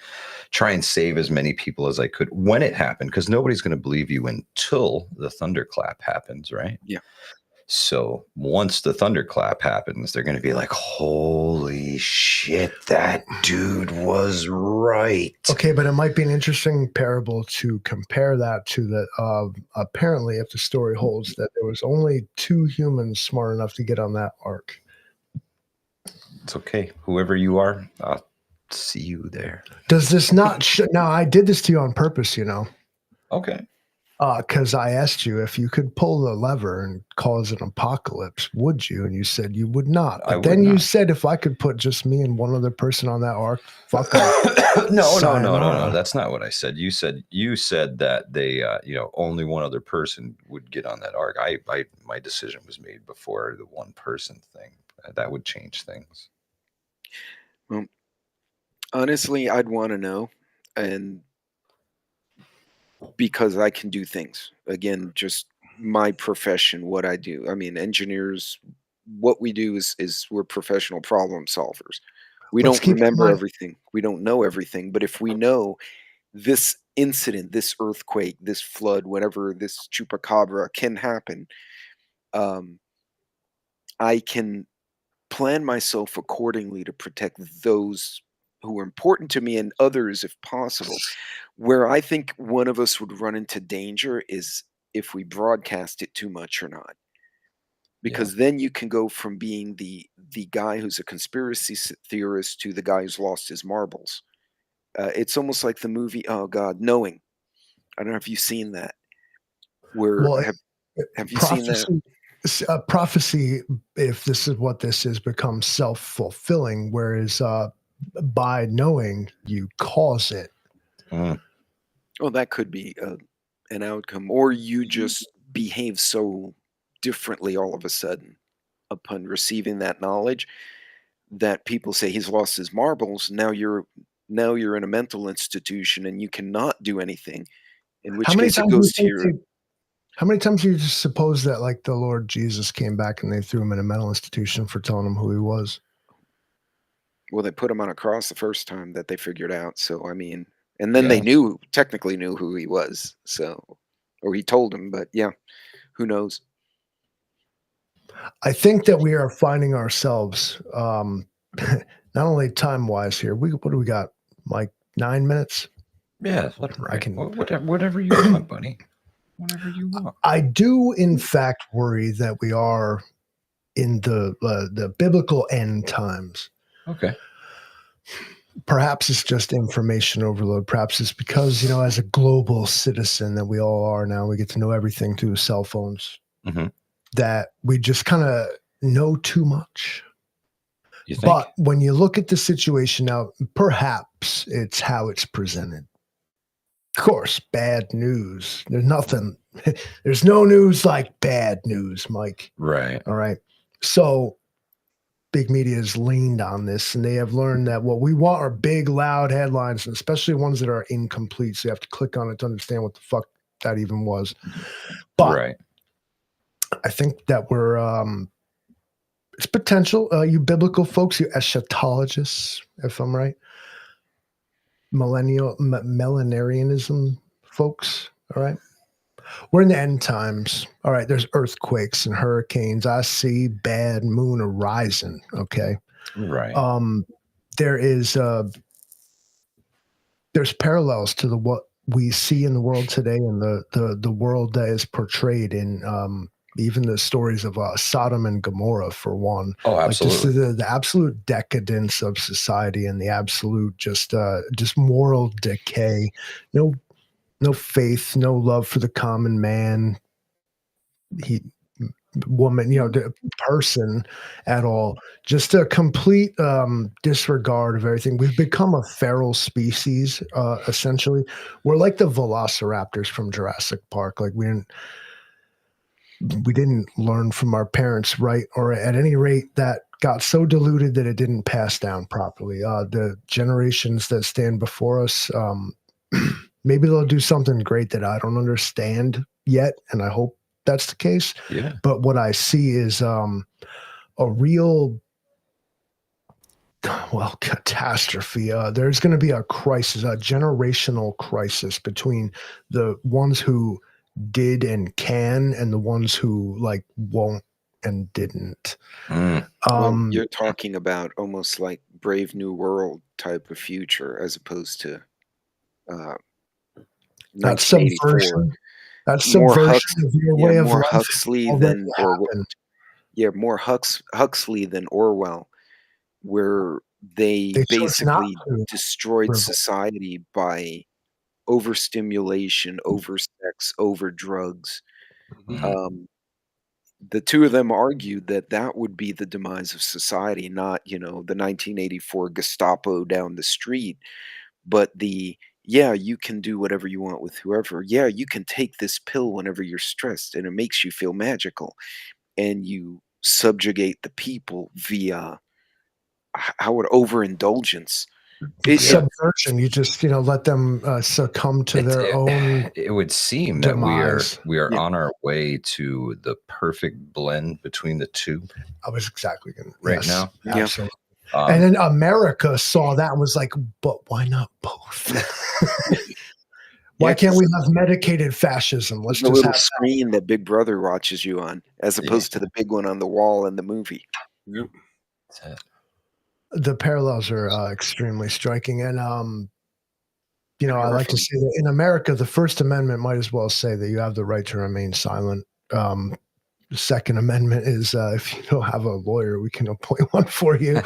try and save as many people as I could when it happened, because nobody's going to believe you until the thunderclap happens, right? Yeah. So once the thunderclap happens, they're going to be like, holy shit, that dude was right. Okay, but it might be an interesting parable to compare that to that. Apparently, if the story holds, that there was only 2 humans smart enough to get on that ark. It's okay. Whoever you are, I'll see you there. Does this not... Now, I did this to you on purpose, Okay. Because I asked you if you could pull the lever and cause an apocalypse, would you? And you said you would not. I But would then you not. said if I could put just me and one other person on that ark, fuck 'em. No. Sayonara. That's not what I said. You said that they, only one other person would get on that ark. My decision was made before the one person thing. That would change things. Well, honestly, I'd want to know, and because I can do things. Again, just my profession, what I do. I mean, engineers, what we do is we're professional problem solvers. We Let's don't keep in remember mind. everything. We don't know everything. But if we know this incident, this earthquake, this flood, whatever, this chupacabra can happen, um, I can plan myself accordingly to protect those who are important to me and others if possible. Where I think one of us would run into danger is if we broadcast it too much or not. Because then you can go from being the guy who's a conspiracy theorist to the guy who's lost his marbles. It's almost like the movie, oh God, Knowing. I don't know if you've seen that. Where Well, have you seen that? prophecy, if this is what this is, becomes self-fulfilling, whereas by knowing, you cause it. Well, that could be an outcome, or you just behave so differently all of a sudden upon receiving that knowledge that people say he's lost his marbles. Now you're in a mental institution and you cannot do anything. In which How many case it times do you goes to think your how many times do you just suppose that like the Lord Jesus came back and they threw him in a mental institution for telling him who he was? well, they put him on a cross the first time that they figured out. So I mean, and then they technically knew who he was. So, or he told them, but yeah, who knows? I think that we are finding ourselves, not only time-wise here. What do we got? Like 9 minutes? Yeah, whatever. I can. Whatever you want, buddy. Whatever you want. I do, in fact, worry that we are in the biblical end times. Okay. Perhaps it's just information overload. Perhaps it's because, as a global citizen that we all are now, we get to know everything through cell phones, that we just kind of know too much. You think? But when you look at the situation now, perhaps it's how it's presented. Of course, bad news. There's no news like bad news, Mike. Right. All right. So big media has leaned on this, and they have learned that what we want are big, loud headlines, and especially ones that are incomplete. So you have to click on it to understand what the fuck that even was. But I think that we're it's potential. You biblical folks, you eschatologists, if I'm right, millenarianism folks. All right. We're in the end times. All right. There's earthquakes and hurricanes. I see bad moon horizon. Okay. Right. There's parallels to what we see in the world today and the world that is portrayed in even the stories of Sodom and Gomorrah, for one. Oh, absolutely. Like the absolute decadence of society and the absolute just moral decay. No faith, no love for the common man, woman, the person at all. Just a complete disregard of everything. We've become a feral species, essentially. We're like the velociraptors from Jurassic Park. Like we didn't learn from our parents, right? Or at any rate, that got so diluted that it didn't pass down properly. The generations that stand before us, maybe they'll do something great that I don't understand yet, and I hope that's the case. Yeah. But what I see is a real, catastrophe. There's going to be a crisis, a generational crisis between the ones who did and can and the ones who won't and didn't. Well, you're talking about almost like Brave New World type of future as opposed to that's subversion. That's subversion of your way of more life. Huxley than more Huxley than Orwell, where they basically destroyed society by overstimulation, over sex, over drugs. Mhm. The two of them argued that that would be the demise of society, not, the 1984 Gestapo down the street, but yeah, you can do whatever you want with whoever. Yeah, you can take this pill whenever you're stressed and it makes you feel magical. And you subjugate the people via how would overindulgence. Yeah. Subversion. You just let them succumb to their own It would seem that demise. we are Yeah. on our way to the perfect blend between the two I was exactly going right now. Yeah. Absolutely. And then America saw that and was like, but why not both? Why Yeah, can't we have medicated fascism? Let's the just little have screen that Big Brother watches you on, as opposed to the big one on the wall in the movie. Yep. That's it. the parallels are extremely striking. And, I like to say that in America, the First Amendment might as well say that you have the right to remain silent. The Second Amendment is if you don't have a lawyer, we can appoint one for you.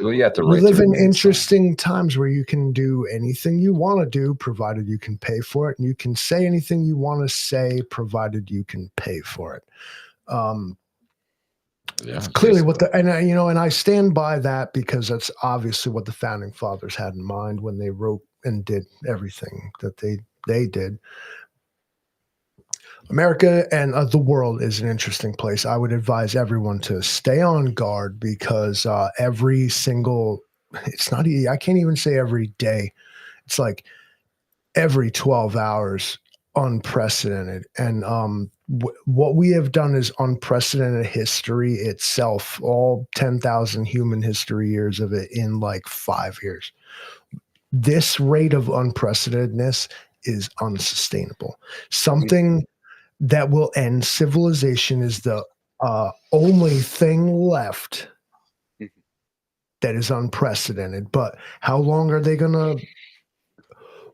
Well, you have the We right live to in remain interesting times where you can do anything you want to do, provided you can pay for it, and you can say anything you want to say, provided you can pay for it. Yeah, Clearly, and I stand by that because that's obviously what the founding fathers had in mind when they wrote and did everything that they did. America and the world is an interesting place. I would advise everyone to stay on guard because every single, I can't even say every day. It's like every 12 hours, unprecedented. And what we have done is unprecedented history itself, all 10,000 human history years of it in like 5 years. This rate of unprecedentedness is unsustainable. Something that will end civilization is the only thing left that is unprecedented. But how long are they going to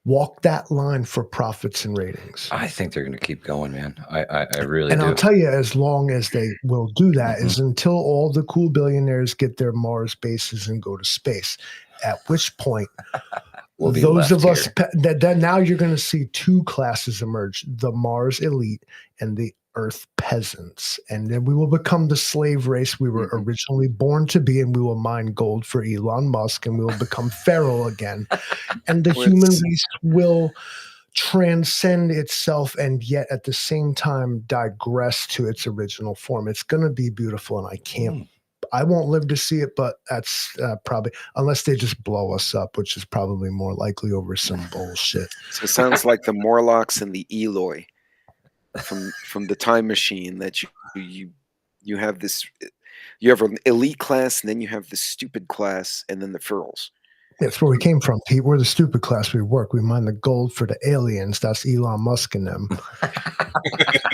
walk that line for profits and ratings? I think they're going to keep going, man. I really and do. I'll tell you, as long as they will do that, is until all the cool billionaires get their Mars bases and go to space, at which point We'll be those left of us here. that now you're going to see two classes emerge: the Mars elite and the Earth peasants. And then we will become the slave race we were originally born to be, and we will mine gold for Elon Musk, and we will become feral again. And the human race will transcend itself and yet at the same time digress to its original form. It's going to be beautiful, and I won't live to see it, but that's probably, unless they just blow us up, which is probably more likely over some bullshit. So it sounds like the Morlocks and the Eloi from the Time Machine, that you have this, you have an elite class, and then you have this stupid class, and then the ferals. That's where we came from, Pete. We're the stupid class. We work. We mine the gold for the aliens. That's Elon Musk and them.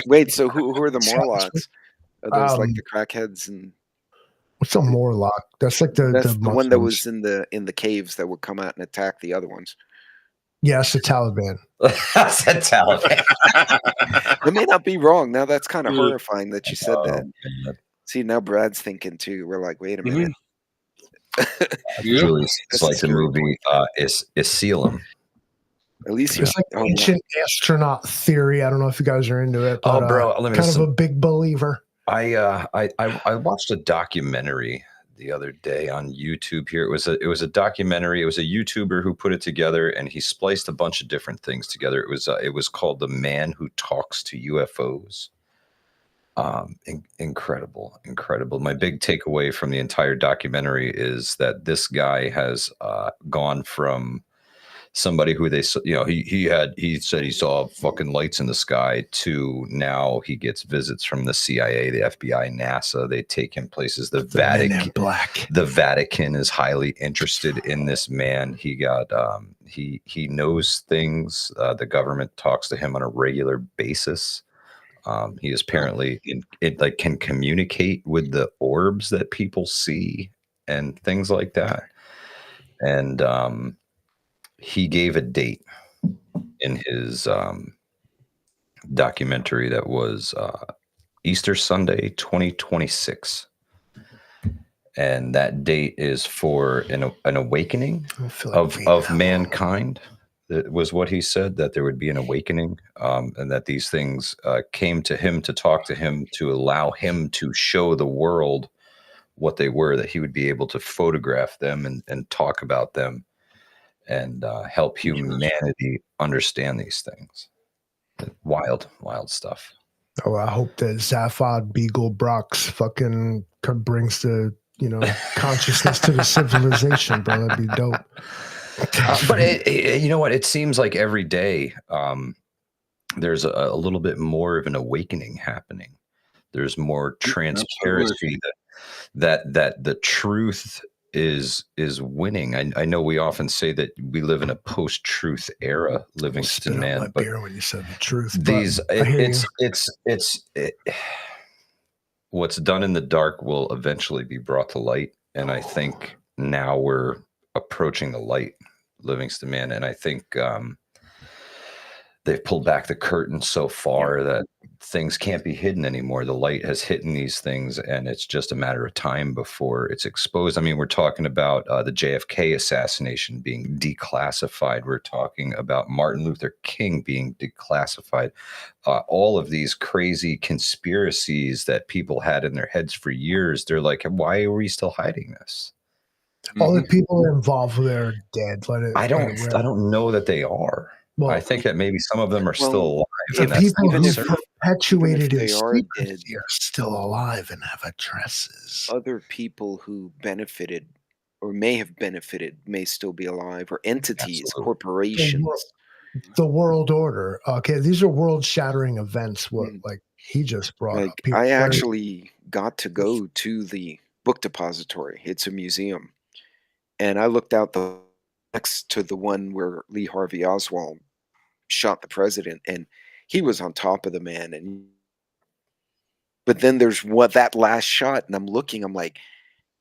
Wait, so who are the Morlocks? Are those like the crackheads? And what's a Morlock? That's like that's the one that Muslims. was in the caves that would come out and attack the other ones. Yeah, it's the Taliban. That's the Taliban. I may not be wrong. Now that's kind of horrifying that you said that. Man. See, now Brad's thinking too. We're like, wait a minute. Really, it's like the movie Asylum. At least It's like ancient astronaut theory. I don't know if you guys are into it. But, bro, let me kind listen. of a big believer. I watched a documentary the other day on YouTube. Here it was a documentary. It was a YouTuber who put it together, and he spliced a bunch of different things together. It was called "The Man Who Talks to UFOs." Incredible. My big takeaway from the entire documentary is that this guy has gone from somebody who he said he saw fucking lights in the sky to now he gets visits from the CIA, the FBI, NASA. They take him places. The Vatican is highly interested in this man. He got he knows things. The government talks to him on a regular basis. He is apparently can communicate with the orbs that people see and things like that. And he gave a date in his documentary that was Easter Sunday, 2026. and that date is for an awakening I feel like being of that long. mankind. That was what he said, that there would be an awakening, and that these things came to him to talk to him, to allow him to show the world what they were, that he would be able to photograph them and talk about them and help humanity understand these things. Wild stuff. Oh, I hope that Zaphod Beagle Brock's fucking brings the consciousness to the civilization, bro. That'd be dope. But you know what? It seems like every day there's a little bit more of an awakening happening. There's more transparency that the truth is winning. I know we often say that we live in a post-truth era, Livingston man, but beer when you said the truth. What's done in the dark will eventually be brought to light, and I think now we're approaching the light, Livingston man, and I think they've pulled back the curtain so far that things can't be hidden anymore. The light has hit these things, and it's just a matter of time before it's exposed. I mean, we're talking about the JFK assassination being declassified. We're talking about Martin Luther King being declassified. All of these crazy conspiracies that people had in their heads for years, they're like, why are we still hiding this? All the people involved there are dead. I don't know that they are. Well, I think that maybe some of them are still alive. The people who perpetuated it are dead, are still alive and have addresses. Other people who benefited or may have benefited may still be alive, or entities, corporations. The world order. Okay, these are world-shattering events. What like he just brought up. I actually got to go to the book depository. It's a museum, and I looked out the next to the one where Lee Harvey Oswald shot the president, and he was on top of the man. But then there's that last shot, and I'm like,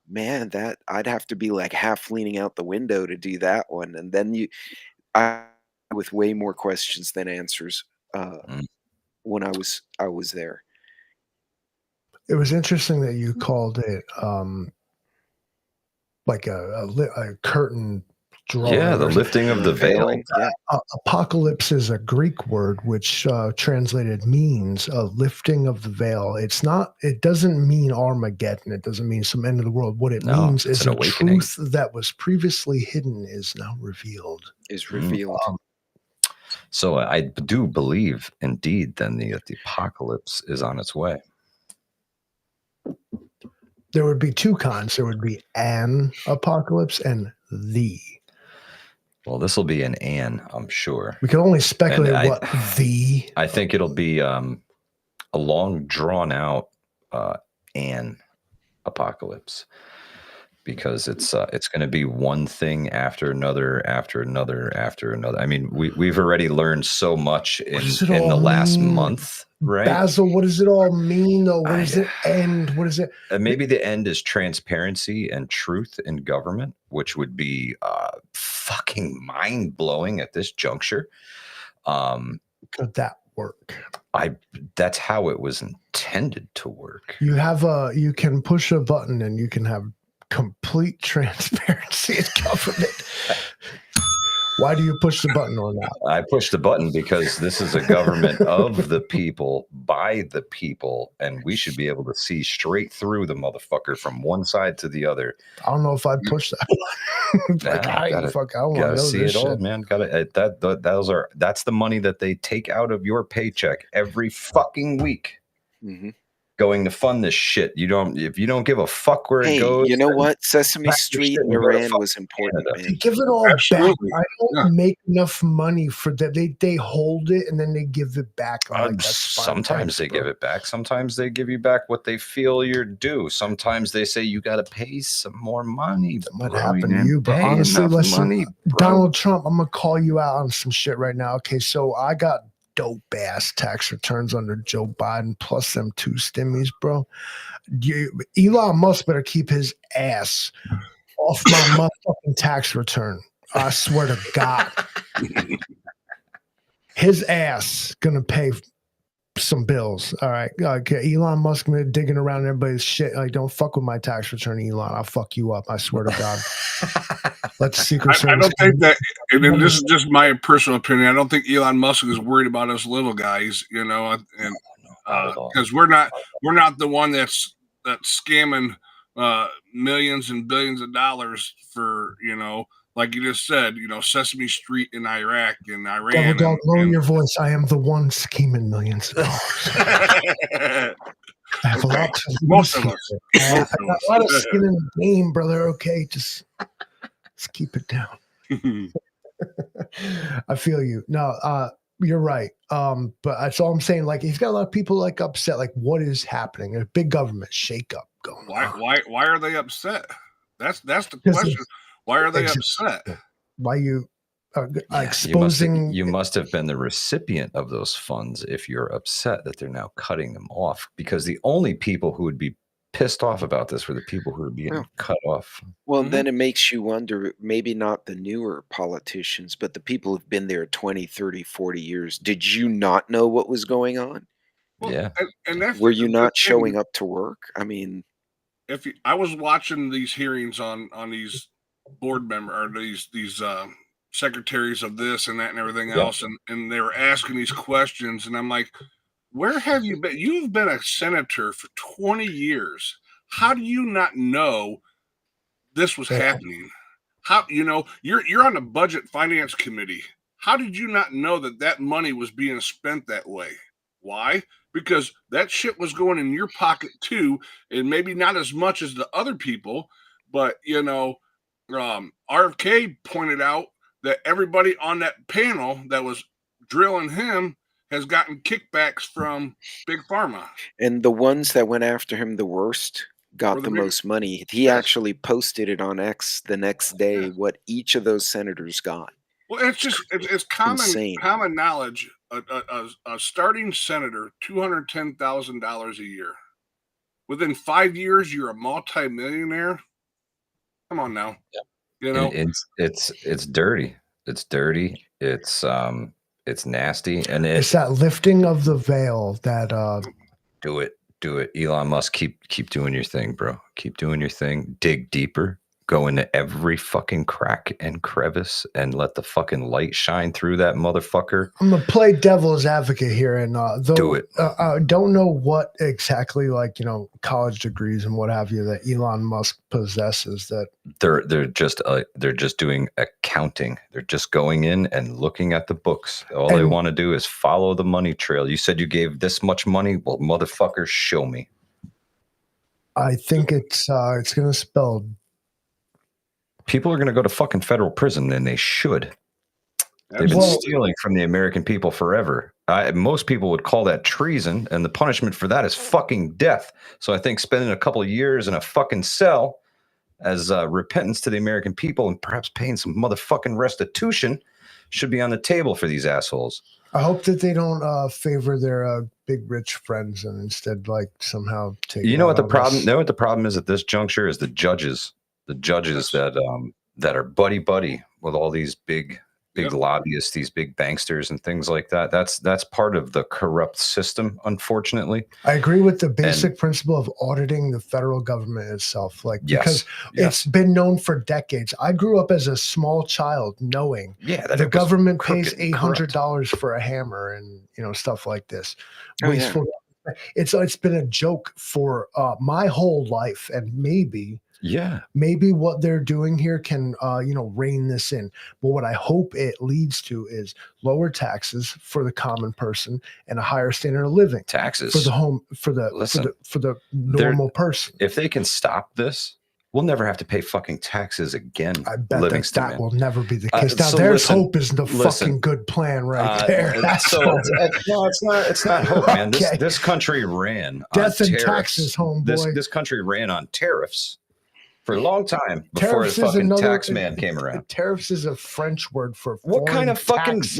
man, that I'd have to be like half leaning out the window to do that one. And then I with way more questions than answers when I was there. It was interesting that you called it like a curtain draw. Yeah, the lifting of the veil. Yeah. Apocalypse is a Greek word which translated means a lifting of the veil. It doesn't mean Armageddon. It doesn't mean some end of the world. What it means is a truth that was previously hidden is now revealed. So I do believe indeed then the apocalypse is on its way. There would be two kinds. There would be an apocalypse and the. Well, this will be an I'm sure. We can only speculate I think it'll be a long drawn out an apocalypse, because it's going to be one thing after another, after another, after another. I mean, we've already learned so much in the last month, right? Basil, what does it all mean, though? What does it end? What is it? Maybe the end is transparency and truth in government, which would be fucking mind-blowing at this juncture. Could that work? That's how it was intended to work. You can push a button and you can have complete transparency in government. Why do you push the button on that? I pushed the button because this is a government of the people, by the people, and we should be able to see straight through the motherfucker from one side to the other. I don't know if I'd push that. I don't want to know see this it shit. all, man. That's the money that they take out of your paycheck every fucking week. Mm-hmm. Going to fund this shit. If you don't give a fuck where it goes. You know what? Sesame Street in Iran was important, man. Give it all back. I don't make enough money for that. They hold it and then they give it back. Sometimes they give it back. Sometimes they give you back what they feel you're due. Sometimes they say you got to pay some more money. What happened to you? But honestly, listen, Donald Trump, I'm gonna call you out on some shit right now. Okay, so I got dope ass tax returns under Joe Biden plus them 2 stimmies, bro. Elon Musk better keep his ass off my motherfucking tax return. I swear to God. His ass gonna pay some bills. All right. Okay. Elon Musk digging around everybody's shit. Like, don't fuck with my tax return, Elon. I'll fuck you up. I swear to God. Let's Secret Service. I don't think that, and then this is just my personal opinion. I don't think Elon Musk is worried about us little guys, you know, and because we're not the one that's scamming millions and billions of dollars for, you know, like you just said, you know, Sesame Street in Iraq and Iran. Devil Dog, lower your voice. I am the one scheming millions of dollars. I have a lot to Most of us. I have a lot of skin in the game, brother. Okay, just keep it down. I feel you. No, you're right. But that's all I'm saying. Like, he's got a lot of people like upset. Like, what is happening? A big government shakeup going on. Why are they upset? That's the question. Why are they upset? Why you exposing? You must have been the recipient of those funds if you're upset that they're now cutting them off, because the only people who would be pissed off about this were the people who are being cut off. Well, then it makes you wonder, maybe not the newer politicians, but the people who've been there 20, 30, 40 years. Did you not know what was going on? Well, yeah. And that's were you not showing up to work? I mean, I was watching these hearings on these board member or these secretaries of this and that and everything else, and they were asking these questions, and I'm like, where have you been? You've been a senator for 20 years. How do you not know this was happening? How, you know, you're on the budget finance committee. How did you not know that money was being spent that way? Why? Because that shit was going in your pocket too, and maybe not as much as the other people, but, you know, RFK pointed out that everybody on that panel that was drilling him has gotten kickbacks from Big Pharma. And the ones that went after him the worst got the most money. He actually posted it on X the next day what each of those senators got. Well, it's common knowledge. A starting senator, $210,000 a year. Within 5 years, you're a multi-millionaire. Come on now. Yeah. You know, it's dirty. It's dirty. It's nasty, and it's that lifting of the veil that do it. Elon Musk, keep doing your thing, bro. Keep doing your thing. Dig deeper. Go into every fucking crack and crevice and let the fucking light shine through that motherfucker. I'm gonna play devil's advocate here, and do it. I don't know what exactly, like, you know, college degrees and what have you that Elon Musk possesses. That they're just doing accounting. They're just going in and looking at the books. All they want to do is follow the money trail. You said you gave this much money. Well, motherfucker, show me. I think it's gonna spell. People are going to go to fucking federal prison, and they should. They've been stealing from the American people forever. Most people would call that treason, and the punishment for that is fucking death. So I think spending a couple of years in a fucking cell as repentance to the American people and perhaps paying some motherfucking restitution should be on the table for these assholes. I hope that they don't favor their big rich friends and instead, like, somehow take. You know what the problem? You know what the problem is at this juncture is the judges. The judges that are buddy with all these big lobbyists, these big banksters and things like that. That's part of the corrupt system, unfortunately. I agree with the basic principle of auditing the federal government itself, like, because it's been known for decades. I grew up as a small child knowing that the government pays $800 for a hammer and, you know, stuff like this. It's been a joke for my whole life, and maybe what they're doing here can, rein this in. But what I hope it leads to is lower taxes for the common person and a higher standard of living. Taxes for the normal person. If they can stop this, we'll never have to pay fucking taxes again. I bet that will never be the case. Now, there's hope is the fucking good plan right there. It's not hope, man. This country ran death on and tariffs. Taxes, homeboy. This country ran on tariffs for a long time before the fucking tax man came around. Tariffs is a French word for what kind of taxes.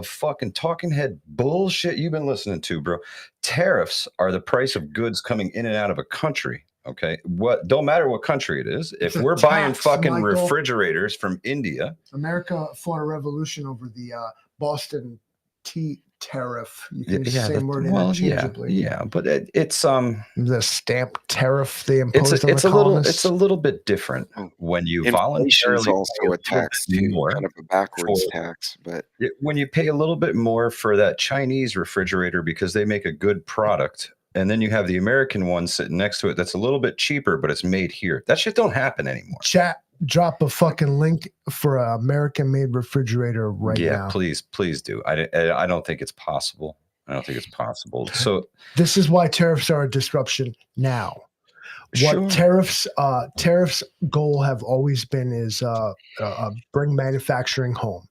fucking talking head bullshit you've been listening to, bro? Tariffs are the price of goods coming in and out of a country. Okay, don't matter what country it is. If we're buying fucking refrigerators from India, America fought a revolution over the Boston Tea tariff. You can use Yeah, the same word well, interchangeably. yeah, but it's The stamp tariff they imposed on the it's a colonists. little bit different when you Inflation is voluntarily pay a also a little tax bit too, more kind of a backwards for tax, but when you pay a little bit more for that Chinese refrigerator because they make a good product, and then you have the American one sitting next to it that's a little bit cheaper, but it's made here. That shit don't happen anymore. Chat, drop a fucking link for an American-made refrigerator right now. Please do. I don't think it's possible. I don't think it's possible. So this is why tariffs are a disruption now. What tariffs goal have always been is bring manufacturing home.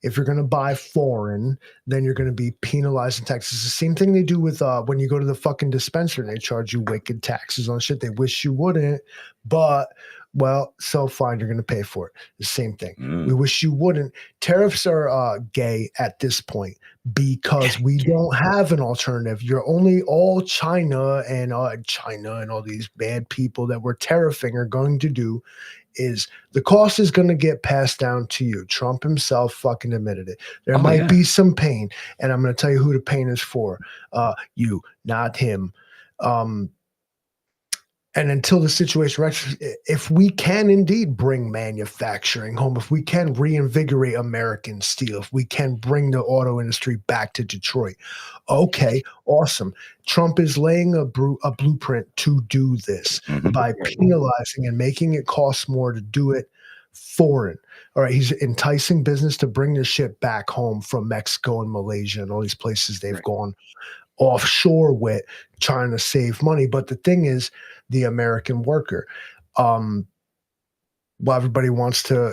If you're going to buy foreign, then you're going to be penalized in taxes. The same thing they do with when you go to the fucking dispensary and they charge you wicked taxes on shit they wish you wouldn't, but well, so fine, you're going to pay for it. The same thing. We wish you wouldn't. Tariffs are gay at this point because we don't have an alternative. You're only all China and all these bad people that we're tariffing are going to do is the cost is going to get passed down to you. Trump himself fucking admitted it. There might be some pain, and I'm going to tell you who the pain is for. You, not him. And until the situation, if we can indeed bring manufacturing home, if we can reinvigorate American steel, if we can bring the auto industry back to Detroit, okay, awesome. Trump is laying a blueprint to do this by penalizing and making it cost more to do it foreign. All right, he's enticing business to bring this shit back home from Mexico and Malaysia and all these places they've gone offshore with, trying to save money. But the thing is, the American worker, well, everybody wants to,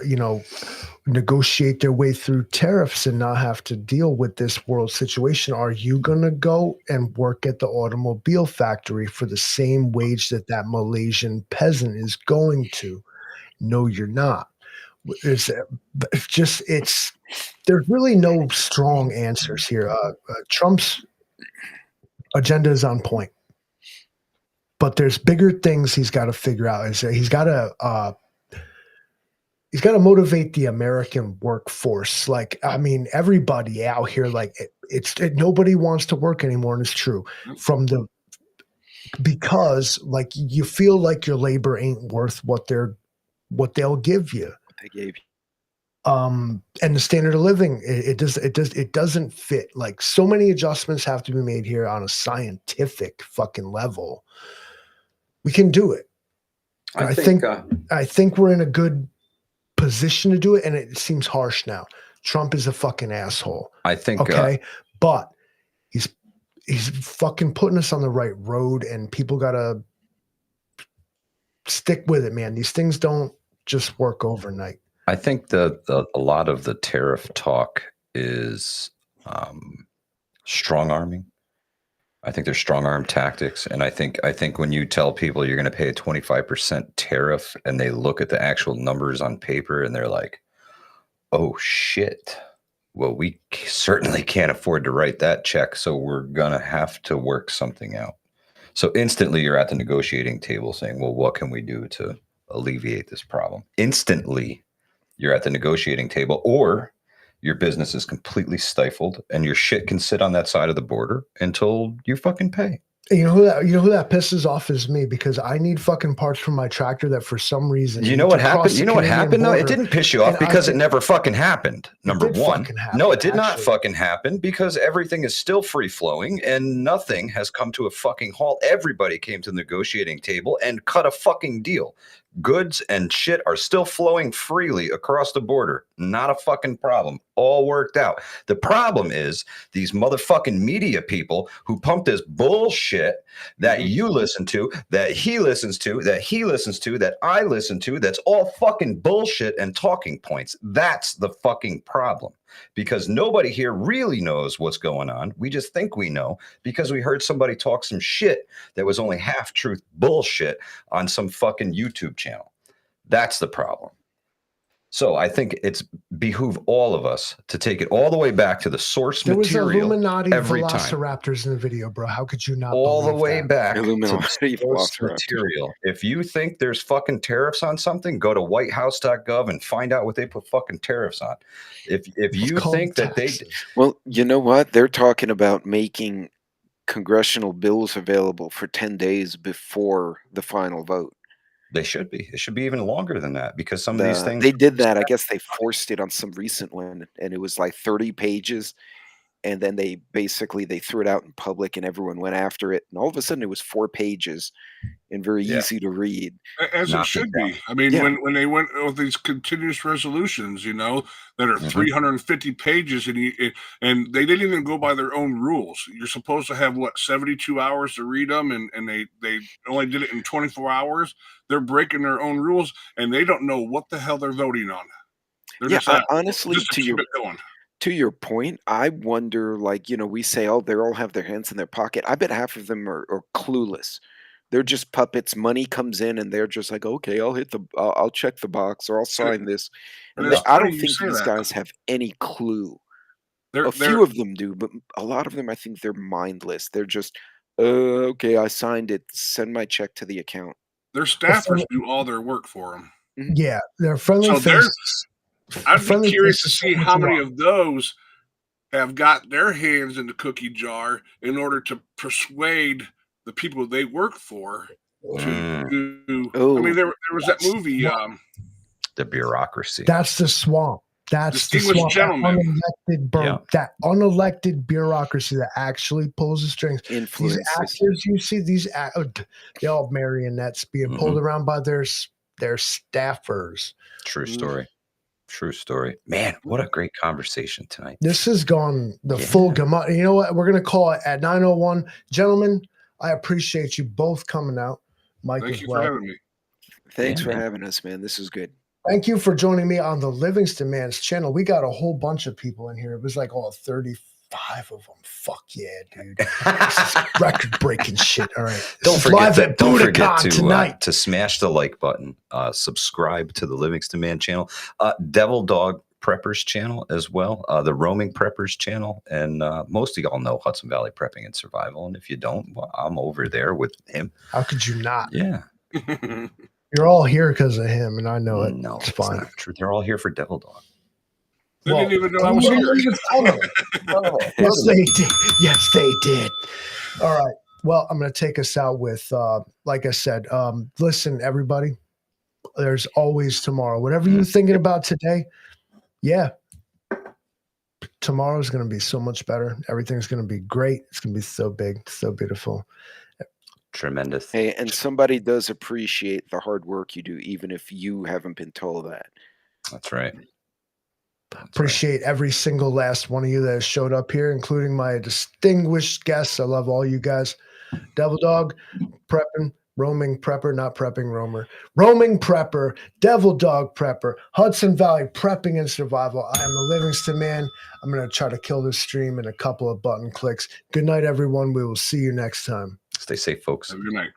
negotiate their way through tariffs and not have to deal with this world situation. Are you going to go and work at the automobile factory for the same wage that Malaysian peasant is going to? No, you're not. There's really no strong answers here. Trump's agenda is on point, but there's bigger things he's got to figure out. He's got to motivate the American workforce. Like, I mean, everybody out here, like nobody wants to work anymore, and it's true. Because like you feel like your labor ain't worth what they'll give you. They gave you. And the standard of living, it doesn't fit. Like, so many adjustments have to be made here on a scientific fucking level. We can do it. I think we're in a good position to do it, and it seems harsh now. Trump is a fucking asshole. I think but he's fucking putting us on the right road, and people gotta stick with it, man. These things don't just work overnight. I think a lot of the tariff talk is strong arming. I think there's strong arm tactics, and I think when you tell people you're going to pay a 25% tariff, and they look at the actual numbers on paper, and they're like, "Oh shit! Well, we certainly can't afford to write that check, so we're gonna have to work something out." So instantly, you're at the negotiating table saying, "Well, what can we do to alleviate this problem?" Instantly, you're at the negotiating table, or your business is completely stifled and your shit can sit on that side of the border until you fucking pay. You know who that pisses off is me, because I need fucking parts from my tractor that for some reason. You know what happened? You know what happened? No, it didn't piss you off because it never fucking happened. Number one. No, it did not fucking happen because everything is still free flowing and nothing has come to a fucking halt. Everybody came to the negotiating table and cut a fucking deal. Goods and shit are still flowing freely across the border. Not a fucking problem. All worked out. The problem is these motherfucking media people who pump this bullshit that you listen to, that he listens to, that he listens to, that I listen to, that's all fucking bullshit and talking points. That's the fucking problem. Because nobody here really knows what's going on. We just think we know because we heard somebody talk some shit that was only half-truth bullshit on some fucking YouTube channel. That's the problem. So I think it's behoove all of us to take it all the way back to the source There was material Illuminati every time. velociraptors in the video, bro. How could you not All the believe way that? back to the Illuminati source velociraptor. material. If you think there's fucking tariffs on something, go to whitehouse.gov and find out what they put fucking tariffs on. If you It's called think that they taxes. Well, you know what? They're talking about making congressional bills available for 10 days before the final vote. they should be. It should be even longer than that because some of these things They did that. I guess they forced it on some recent one, and it was like 30 pages. And then they threw it out in public, and everyone went after it. And all of a sudden, it was 4 pages and very Yeah. easy to read. As it Knock it should down. be. I mean, Yeah. when they went with these continuous resolutions, you know, that are Mhm. 350 pages, and they didn't even go by their own rules. You're supposed to have what 72 hours to read them, and they only did it in 24 hours. They're breaking their own rules, and they don't know what the hell they're voting on. They're Yeah, just honestly, just to keep it going. your point, I wonder, like, we say, oh, they all have their hands in their pocket. I bet half of them are clueless. They're just puppets. Money comes in, and they're just like, okay, I'll check the box, or I'll sign this. And And it's I funny don't you think say these that. guys have any clue. They're A few of them do, but a lot of them, I think they're mindless. They're just, okay, I signed it. Send my check to the account. their staffers do all their work for them. Yeah, they're friendly So they're- faces. I'd be Friendly curious to faces see so much how many more. of those have got their hands in the cookie jar in order to persuade the people they work for Mm, to do. Oh, I mean, there was that that's movie. the bureaucracy. That's the swamp. That's the Distinguished swamp. Gentlemen. That unelected bureaucracy that actually pulls the strings. These influences. actors you see, they all marionettes being pulled around by their staffers. True Mm. story. True story. Man, what a great conversation tonight. This has gone the full gamut. You know what? We're going to call it at 9:01. Gentlemen, I appreciate you both coming out. Mike Thank as you well. for having me. Thanks Yeah, for man. having us, man. This is good. Thank you for joining me on the Livingston Man's channel. We got a whole bunch of people in here. It was like all 35 of them. Fuck yeah, dude. This is record-breaking shit. All right. This Don't is forget, live that, at don't forget Budokan tonight. to smash the like button, subscribe to the Livingston Man channel, Devil Dog Preppers channel as well, the Roaming Preppers channel, and most of y'all know Hudson Valley Prepping and Survival. And if you don't, well, I'm over there with him. How could you not? Yeah. You're all here because of him, and I know it. No, it's it's fine. not true. They're all here for Devil Dog. They didn't even know I was you here. didn't even tell them. Yes, they did. Yes, they did. All right. Well, I'm going to take us out with, like I said, listen, everybody, there's always tomorrow. Whatever you're thinking about today, yeah, tomorrow's going to be so much better. Everything's going to be great. It's going to be so big, so beautiful. Tremendous. Hey, and somebody does appreciate the hard work you do, even if you haven't been told that. That's right. That's right. Appreciate every single last one of you that has showed up here, including my distinguished guests. I love all you guys. Devil Dog, prepping, roaming prepper, not prepping roamer. Roaming prepper, Devil Dog prepper, Hudson Valley prepping and survival. I am the Livingston Man. I'm going to try to kill this stream in a couple of button clicks. Good night, everyone. We will see you next time. Stay safe, folks. Have a good night.